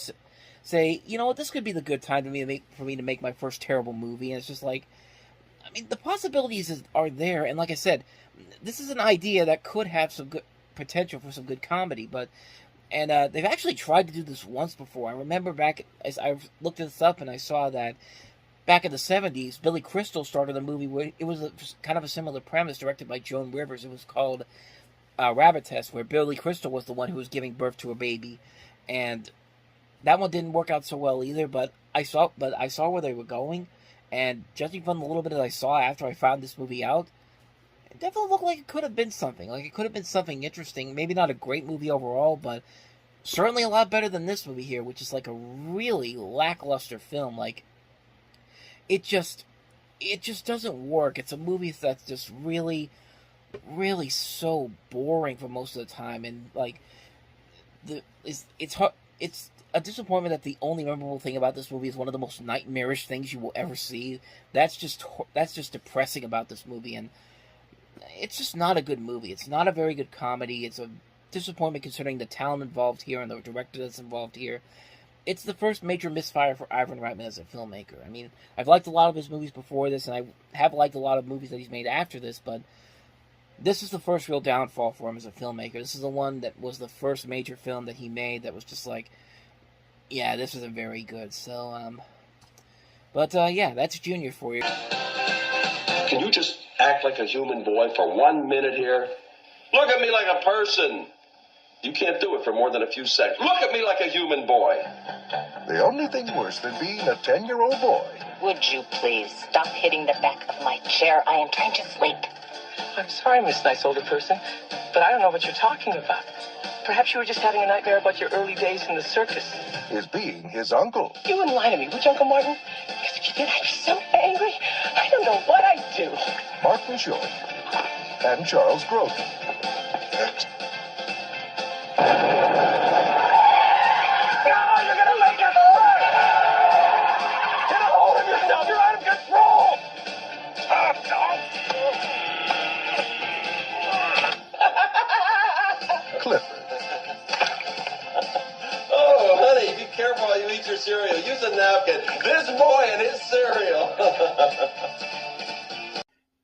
say, you know what, this could be the good time for me to make my first terrible movie? And it's just like, I mean, the possibilities are there, and like I said, this is an idea that could have some good potential for some good comedy, and they've actually tried to do this once before. I remember back, as I looked this up, and I saw that back in the 70s, Billy Crystal started a movie where it was kind of a similar premise, directed by Joan Rivers. It was called Rabbit Test, where Billy Crystal was the one who was giving birth to a baby, and that one didn't work out so well either. But I saw where they were going, and judging from the little bit that I saw after I found this movie out, it definitely looked like it could have been something. Like, it could have been something interesting. Maybe not a great movie overall, but certainly a lot better than this movie here, which is like a really lackluster film. Like, it just doesn't work. It's a movie that's just really so boring for most of the time, and like it's a disappointment that the only memorable thing about this movie is one of the most nightmarish things you will ever see. That's just depressing about this movie, and it's just not a good movie. It's not a very good comedy. It's a disappointment considering the talent involved here and the director that's involved here. It's the first major misfire for Ivan Reitman as a filmmaker. I mean, I've liked a lot of his movies before this, and I have liked a lot of movies that he's made after this, but this is the first real downfall for him as a filmmaker. This is the one that was the first major film that he made that was just like, yeah, this isn't very good. So, yeah, that's Junior for you. Can you just act like a human boy for 1 minute here? Look at me like a person. You can't do it for more than a few seconds. Look at me like a human boy. The only thing worse than being a 10-year-old boy. Would you please stop hitting the back of my chair? I am trying to sleep. I'm sorry, Miss Nice Older Person, but I don't know what you're talking about. Perhaps you were just having a nightmare about your early days in the circus. Is being his uncle. You wouldn't lie to me, would you, Uncle Martin? Because if you did, I'd be so angry. I don't know what I'd do. Martin Short and Charles Grodin. No, you're gonna make it work! Get a hold of yourself, you're out of control! a napkin. This boy and his cereal.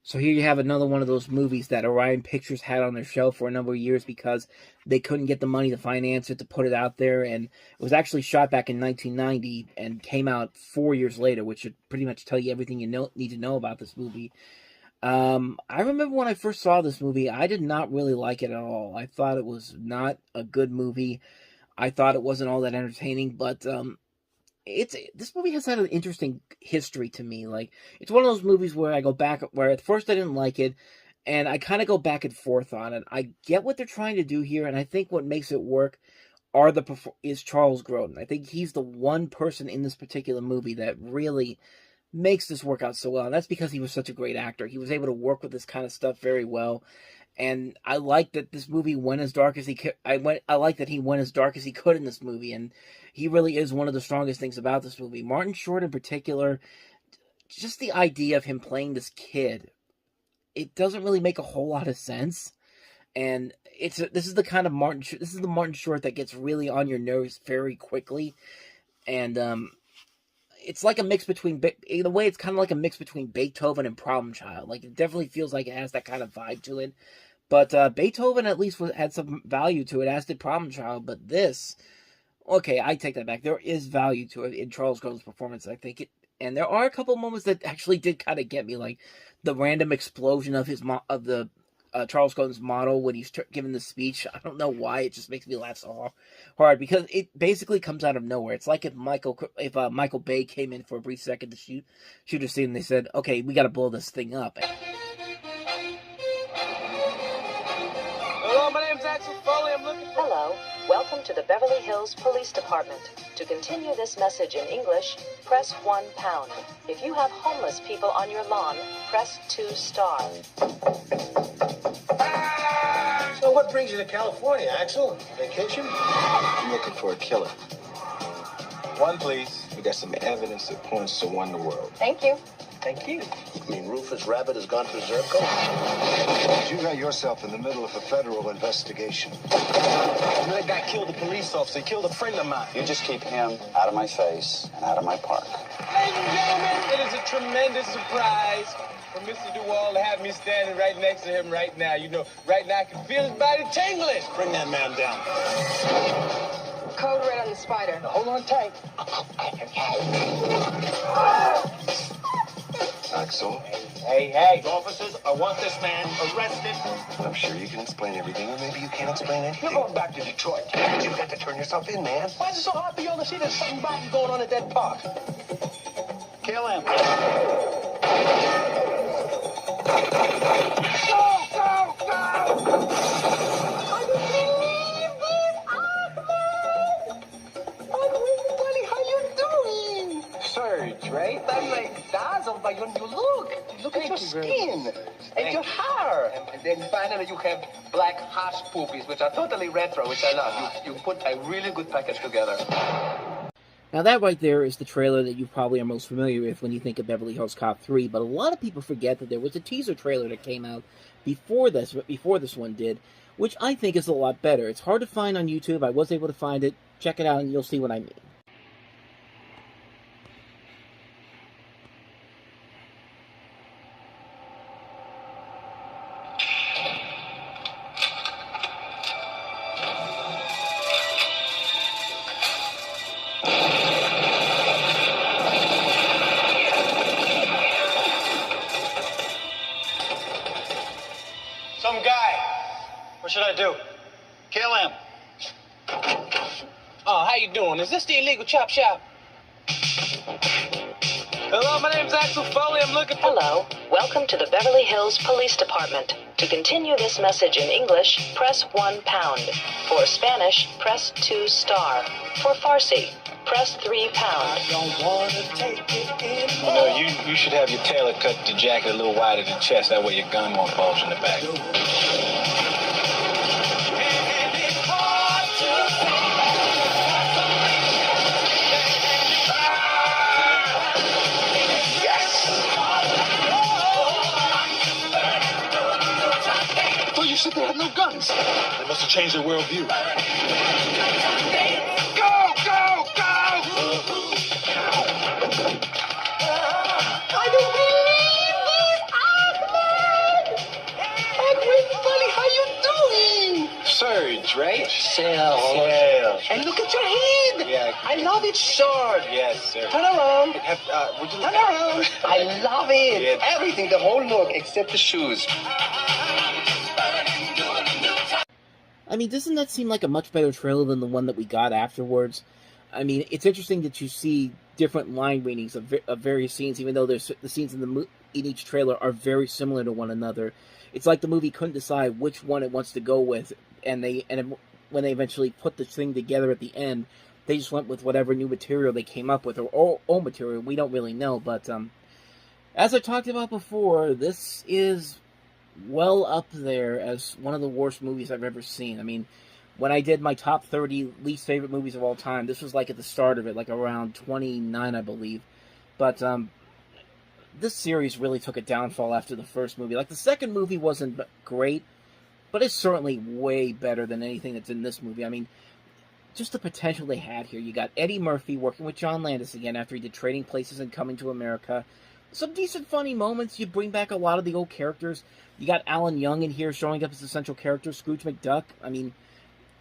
So here you have another one of those movies that Orion Pictures had on their shelf for a number of years because they couldn't get the money to finance it, to put it out there. And it was actually shot back in 1990 and came out 4 years later, which should pretty much tell you everything you need to know about this movie. I remember when I first saw this movie, I did not really like it at all. I thought it was not a good movie. I thought it wasn't all that entertaining, but this movie has had an interesting history to me. Like, it's one of those movies where I go back, where at first I didn't like it, and I kind of go back and forth on it. I get what they're trying to do here, and I think what makes it work is Charles Grodin. I think he's the one person in this particular movie that really makes this work out so well, and that's because he was such a great actor. He was able to work with this kind of stuff very well, and I like that this movie went as dark as he could. I like that he went as dark as he could in this movie, and he really is one of the strongest things about this movie. Martin Short in particular, just the idea of him playing this kid, it doesn't really make a whole lot of sense, and this is the kind of Martin Short that gets really on your nerves very quickly, and it's like a mix between, in a way, it's kind of like a mix between Beethoven and Problem Child. Like, it definitely feels like it has that kind of vibe to it. But Beethoven at least had some value to it, as did Problem Child. But this, okay, I take that back. There is value to it in Charles Grodin's performance, I think. And there are a couple moments that actually did kind of get me, like the random explosion of Charles Grodin's model when he's giving the speech. I don't know why, it just makes me laugh so hard because it basically comes out of nowhere. It's like if Michael Bay came in for a brief second to shoot a scene, and they said, "Okay, we got to blow this thing up." Hello, my name's Axel Foley. I'm looking for... Hello, welcome to the Beverly Hills Police Department. To continue this message in English, press 1 pound. If you have homeless people on your lawn, press 2 star. So what brings you to California, Axel? Vacation? I'm looking for a killer. One, please. We got some evidence that points to one in the world. Thank you. Thank you. You mean Rufus Rabbit has gone berserko? You got yourself in the middle of a federal investigation. That guy killed a police officer. He killed a friend of mine. You just keep him out of my face and out of my park. Ladies and gentlemen, it is a tremendous surprise for Mr. DeWall to have me standing right next to him right now. You know, right now I can feel his body tingling. Bring that man down. Code red on the spider. Now hold on tight. Axel? Hey. Officers, I want this man arrested. I'm sure you can explain everything, or maybe you can't explain anything. You're going back to Detroit. You've got to turn yourself in, man. Why is it so hard for y'all to see there's something rotten going on at that park? Kill him. Surge, right? I'm like dazzled by your new look. Look at your skin and your hair. And then finally you have black hash poopies, which are totally retro, which I love. You put a really good package together. Now that right there is the trailer that you probably are most familiar with when you think of Beverly Hills Cop 3, but a lot of people forget that there was a teaser trailer that came out before this one did, which I think is a lot better. It's hard to find on YouTube. I was able to find it. Check it out and you'll see what I mean. Some guy. What should I do? Kill him. Oh, how you doing? Is this the illegal chop shop? Hello, my name's Axel Foley. I'm looking for... Hello, welcome to the Beverly Hills Police Department. To continue this message in English, press 1 pound. For Spanish, press 2 star. For Farsi, press 3 pound. You know, you should have your tailor cut the jacket a little wider than chest. That way your gun won't bulge in the back. You said they had no guns. They must have changed their worldview. Go! Sell. And look at your head. Yeah. I love it short. Yes, sir. Turn around. Would you Turn around. I love it. Yeah. Everything, the whole look, except the shoes. I mean, doesn't that seem like a much better trailer than the one that we got afterwards? I mean, it's interesting that you see different line readings of various scenes, even though the scenes in each trailer are very similar to one another. It's like the movie couldn't decide which one it wants to go with, when they eventually put the thing together at the end, they just went with whatever new material they came up with, or old material. We don't really know, but as I talked about before, this is well up there as one of the worst movies I've ever seen. I mean, when I did my top 30 least favorite movies of all time, this was like at the start of it, like around 29, I believe. But this series really took a downfall after the first movie. Like, the second movie wasn't great, but it's certainly way better than anything that's in this movie. I mean, just the potential they had here. You got Eddie Murphy working with John Landis again after he did Trading Places and Coming to America. Some decent, funny moments. You bring back a lot of the old characters. You got Alan Young in here showing up as the central character, Scrooge McDuck. I mean,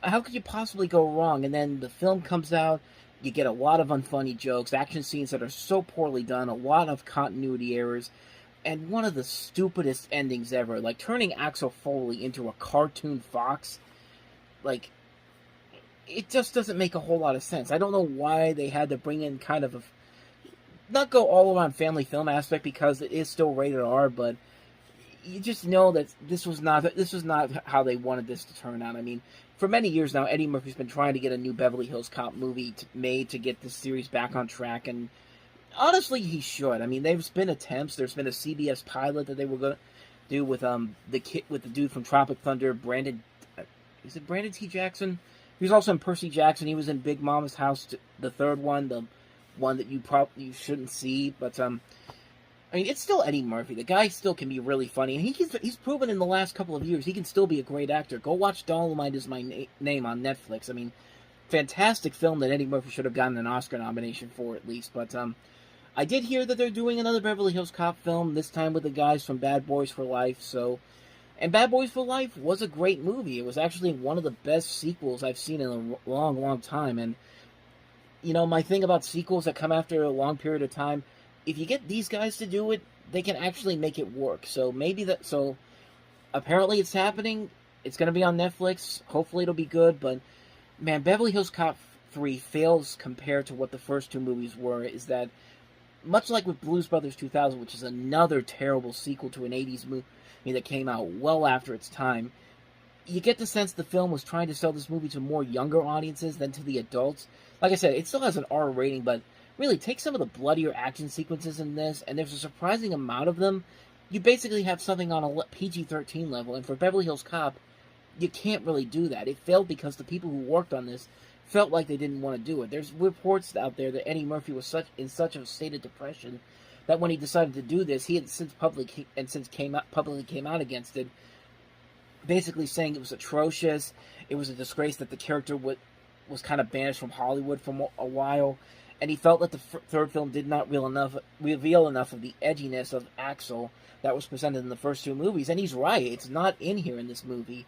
how could you possibly go wrong? And then the film comes out, you get a lot of unfunny jokes, action scenes that are so poorly done, a lot of continuity errors, and one of the stupidest endings ever, like turning Axel Foley into a cartoon fox. Like, it just doesn't make a whole lot of sense. I don't know why they had to bring in kind of not go all around family film aspect, because it is still rated R, but you just know that this was not how they wanted this to turn out. I mean, for many years now, Eddie Murphy's been trying to get a new Beverly Hills Cop movie made to get this series back on track, and honestly, he should. I mean, there's been attempts. There's been a CBS pilot that they were going to do with the dude from Tropic Thunder, Brandon. Is it Brandon T. Jackson? He was also in Percy Jackson. He was in Big Mama's House, the third one, the one that you shouldn't see, but I mean, it's still Eddie Murphy. The guy still can be really funny, and he's proven in the last couple of years he can still be a great actor. Go watch Dolomite Is My Name on Netflix. I mean, fantastic film that Eddie Murphy should have gotten an Oscar nomination for at least. But I did hear that they're doing another Beverly Hills Cop film, this time with the guys from Bad Boys for Life. And Bad Boys for Life was a great movie. It was actually one of the best sequels I've seen in a long, long time. And you know, my thing about sequels that come after a long period of time, if you get these guys to do it, they can actually make it work. So apparently it's happening. It's going to be on Netflix. Hopefully it'll be good. But, man, Beverly Hills Cop 3 fails compared to what the first two movies were, is that, much like with Blues Brothers 2000, which is another terrible sequel to an 80s movie that came out well after its time, you get the sense the film was trying to sell this movie to more younger audiences than to the adults. Like I said, it still has an R rating, but really, take some of the bloodier action sequences in this, and there's a surprising amount of them. You basically have something on a PG-13 level, and for Beverly Hills Cop, you can't really do that. It failed because the people who worked on this felt like they didn't want to do it. There's reports out there that Eddie Murphy was in such a state of depression that when he decided to do this, he had publicly came out against it, basically saying it was atrocious, it was a disgrace that the character was kind of banished from Hollywood for a while, and he felt that the third film did not reveal enough of the edginess of Axel that was presented in the first two movies. And he's right, it's not in here in this movie.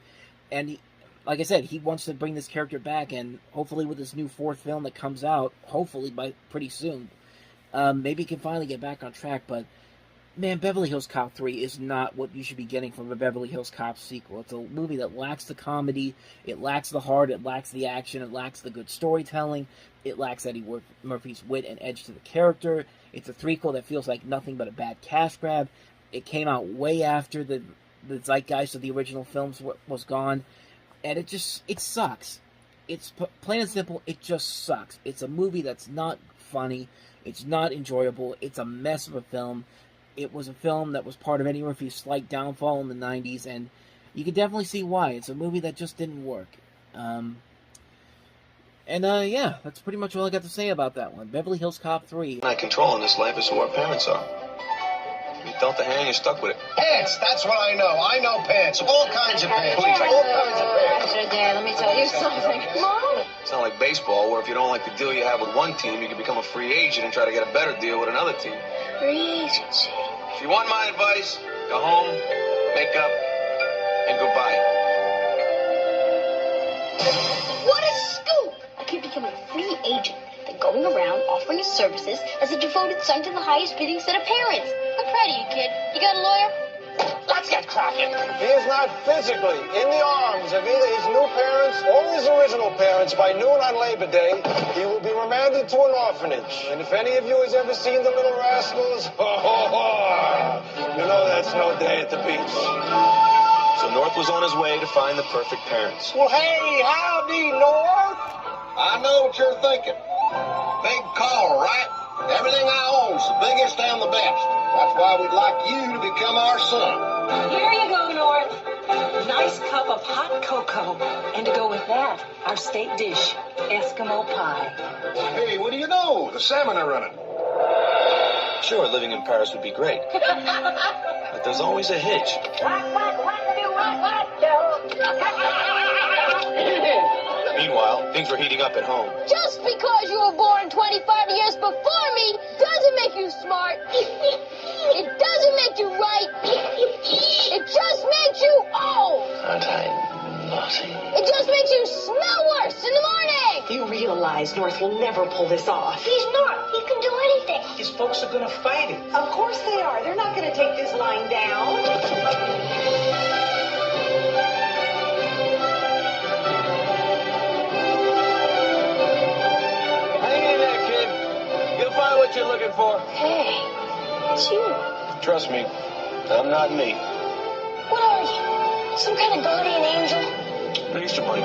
And like I said, he wants to bring this character back, and hopefully with this new fourth film that comes out, hopefully by pretty soon, maybe he can finally get back on track. But man, Beverly Hills Cop 3 is not what you should be getting from a Beverly Hills Cop sequel. It's a movie that lacks the comedy, it lacks the heart, it lacks the action, it lacks the good storytelling, it lacks Eddie Murphy's wit and edge to the character. It's a threequel that feels like nothing but a bad cash grab. It came out way after the zeitgeist of the original films was gone, and it sucks. It's plain and simple, it just sucks. It's a movie that's not funny, it's not enjoyable, it's a mess of a film. It was a film that was part of Eddie Murphy's slight downfall in the 90s, and you can definitely see why. It's a movie that just didn't work. Yeah, that's pretty much all I got to say about that one. Beverly Hills Cop 3. My control in this life is who our parents are. You dealt the hand, you're stuck with it. Pants, that's what I know. I know pants. All kinds of pants. All kinds of pants. Dad, let me tell you something. Mom? It's not like baseball, where if you don't like the deal you have with one team, you can become a free agent and try to get a better deal with another team. Free agency. If you want my advice, go home, make up, and goodbye. become a free agent, then going around offering his services as a devoted son to the highest bidding set of parents. I'm proud of you, kid. You got a lawyer? Let's get cracking. If he is not physically in the arms of either his new parents or his original parents by noon on Labor Day, he will be remanded to an orphanage. And if any of you has ever seen the Little Rascals, you know that's no day at the beach. So North was on his way to find the perfect parents. Well, hey, howdy, North. I know what you're thinking. Big call, right? Everything I own's the biggest and the best. That's why we'd like you to become our son. Here you go, North. Nice cup of hot cocoa. And to go with that, our state dish, Eskimo pie. Hey, what do you know? The salmon are running. Sure, living in Paris would be great. But there's always a hitch. Meanwhile, things were heating up at home. Just because you were born 25 years before me doesn't make you smart. It doesn't make you right. It just makes you old. Aren't I naughty? It just makes you smell worse in the morning. You realize North will never pull this off. He's not. He can do anything. His folks are gonna fight him. Of course they are. They're not going to take this line down. What you're looking for? Hey, it's you. Trust me, I'm not me. What are you? Some kind of guardian angel? Thanks to Mike.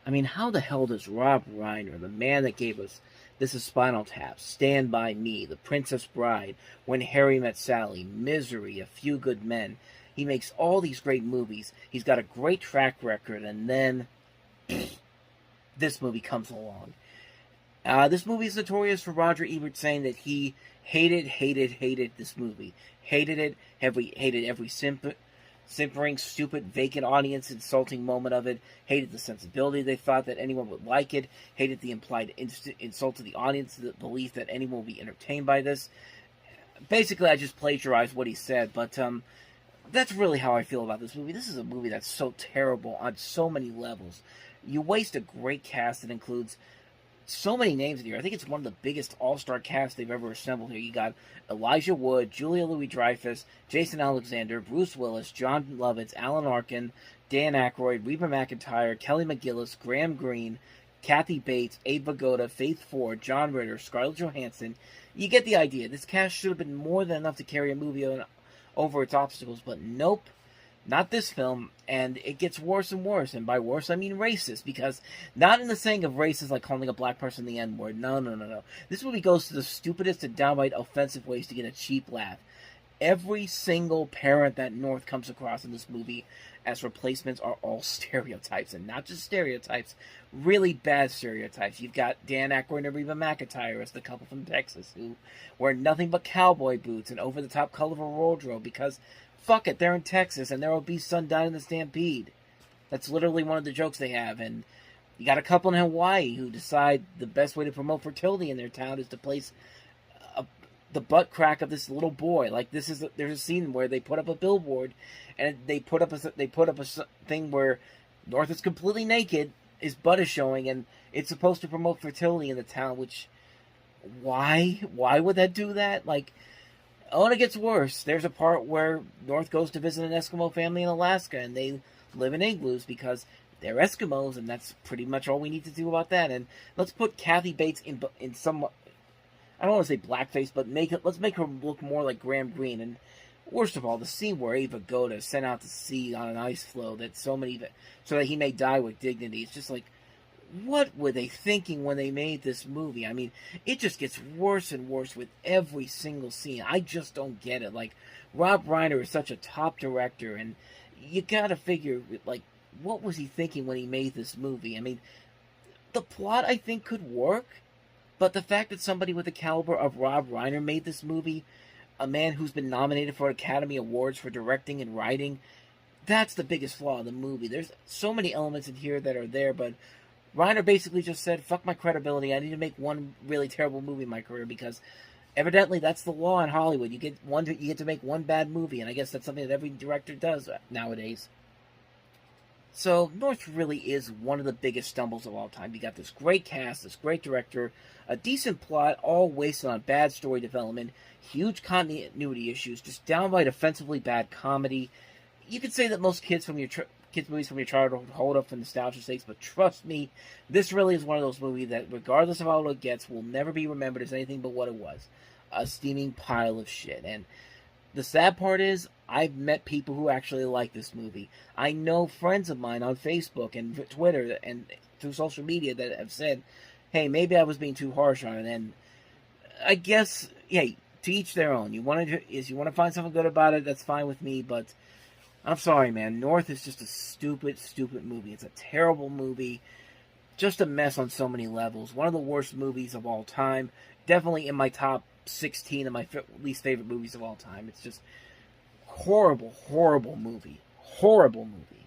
I mean, how the hell does Rob Reiner, the man that gave us This Is Spinal Tap, Stand By Me, The Princess Bride, When Harry Met Sally, Misery, A Few Good Men. He makes all these great movies. He's got a great track record, and then this movie comes along. This movie is notorious for Roger Ebert saying that he hated this movie. Hated it, hated every simpering, stupid, vacant audience, insulting moment of it, hated the sensibility they thought that anyone would like it, hated the implied insult to the audience, the belief that anyone would be entertained by this. Basically, I just plagiarized what he said, but that's really how I feel about this movie. This is a movie that's so terrible on so many levels. You waste a great cast that includes so many names in here. I think it's one of the biggest all-star casts they've ever assembled here. You got Elijah Wood, Julia Louis-Dreyfus, Jason Alexander, Bruce Willis, John Lovitz, Alan Arkin, Dan Aykroyd, Reba McEntire, Kelly McGillis, Graham Greene, Kathy Bates, Abe Vigoda, Faith Ford, John Ritter, Scarlett Johansson. You get the idea. This cast should have been more than enough to carry a movie over its obstacles, but nope. Not this film, and it gets worse and worse, and by worse I mean racist, because not in the saying of racist like calling a black person the N-word, no. This movie goes to the stupidest and downright offensive ways to get a cheap laugh. Every single parent that North comes across in this movie as replacements are all stereotypes, and not just stereotypes, really bad stereotypes. You've got Dan Aykroyd and Reba McEntire as the couple from Texas who wear nothing but cowboy boots and over-the-top colorful wardrobe because fuck it, they're in Texas, and their obese son died in the stampede. That's literally one of the jokes they have. And you got a couple in Hawaii who decide the best way to promote fertility in their town is to place the butt crack of this little boy. Like there's a scene where they put up a billboard, and they put up a thing where North is completely naked, his butt is showing, and it's supposed to promote fertility in the town. Which, why would that do that? Like. Oh, and it gets worse. There's a part where North goes to visit an Eskimo family in Alaska, and they live in igloos because they're Eskimos, and that's pretty much all we need to do about that. And let's put Kathy Bates in some, I don't want to say blackface, but let's make her look more like Graham Greene. And worst of all, the scene where Ava Goda is sent out to sea on an ice floe so that he may die with dignity. It's just like, what were they thinking when they made this movie? I mean, it just gets worse and worse with every single scene. I just don't get it. Like, Rob Reiner is such a top director, and you gotta figure, like, what was he thinking when he made this movie? I mean, the plot, I think, could work, but the fact that somebody with the caliber of Rob Reiner made this movie, a man who's been nominated for Academy Awards for directing and writing, that's the biggest flaw of the movie. There's so many elements in here that are there, but Reiner basically just said, fuck my credibility, I need to make one really terrible movie in my career because evidently that's the law in Hollywood. You get to make one bad movie, and I guess that's something that every director does nowadays. So North really is one of the biggest stumbles of all time. You got this great cast, this great director, a decent plot, all wasted on bad story development, huge continuity issues, just downright offensively bad comedy. You could say that most kids movies from your childhood hold up for nostalgia sakes, but trust me, this really is one of those movies that, regardless of how it gets, will never be remembered as anything but what it was, a steaming pile of shit. And the sad part is, I've met people who actually like this movie. I know friends of mine on Facebook and Twitter and through social media that have said, hey, maybe I was being too harsh on it. And I guess, hey, to each their own. You want to find something good about it, that's fine with me, but I'm sorry, man. North is just a stupid, stupid movie. It's a terrible movie. Just a mess on so many levels. One of the worst movies of all time. Definitely in my top 16 of my least favorite movies of all time. It's just horrible, horrible movie. Horrible movie.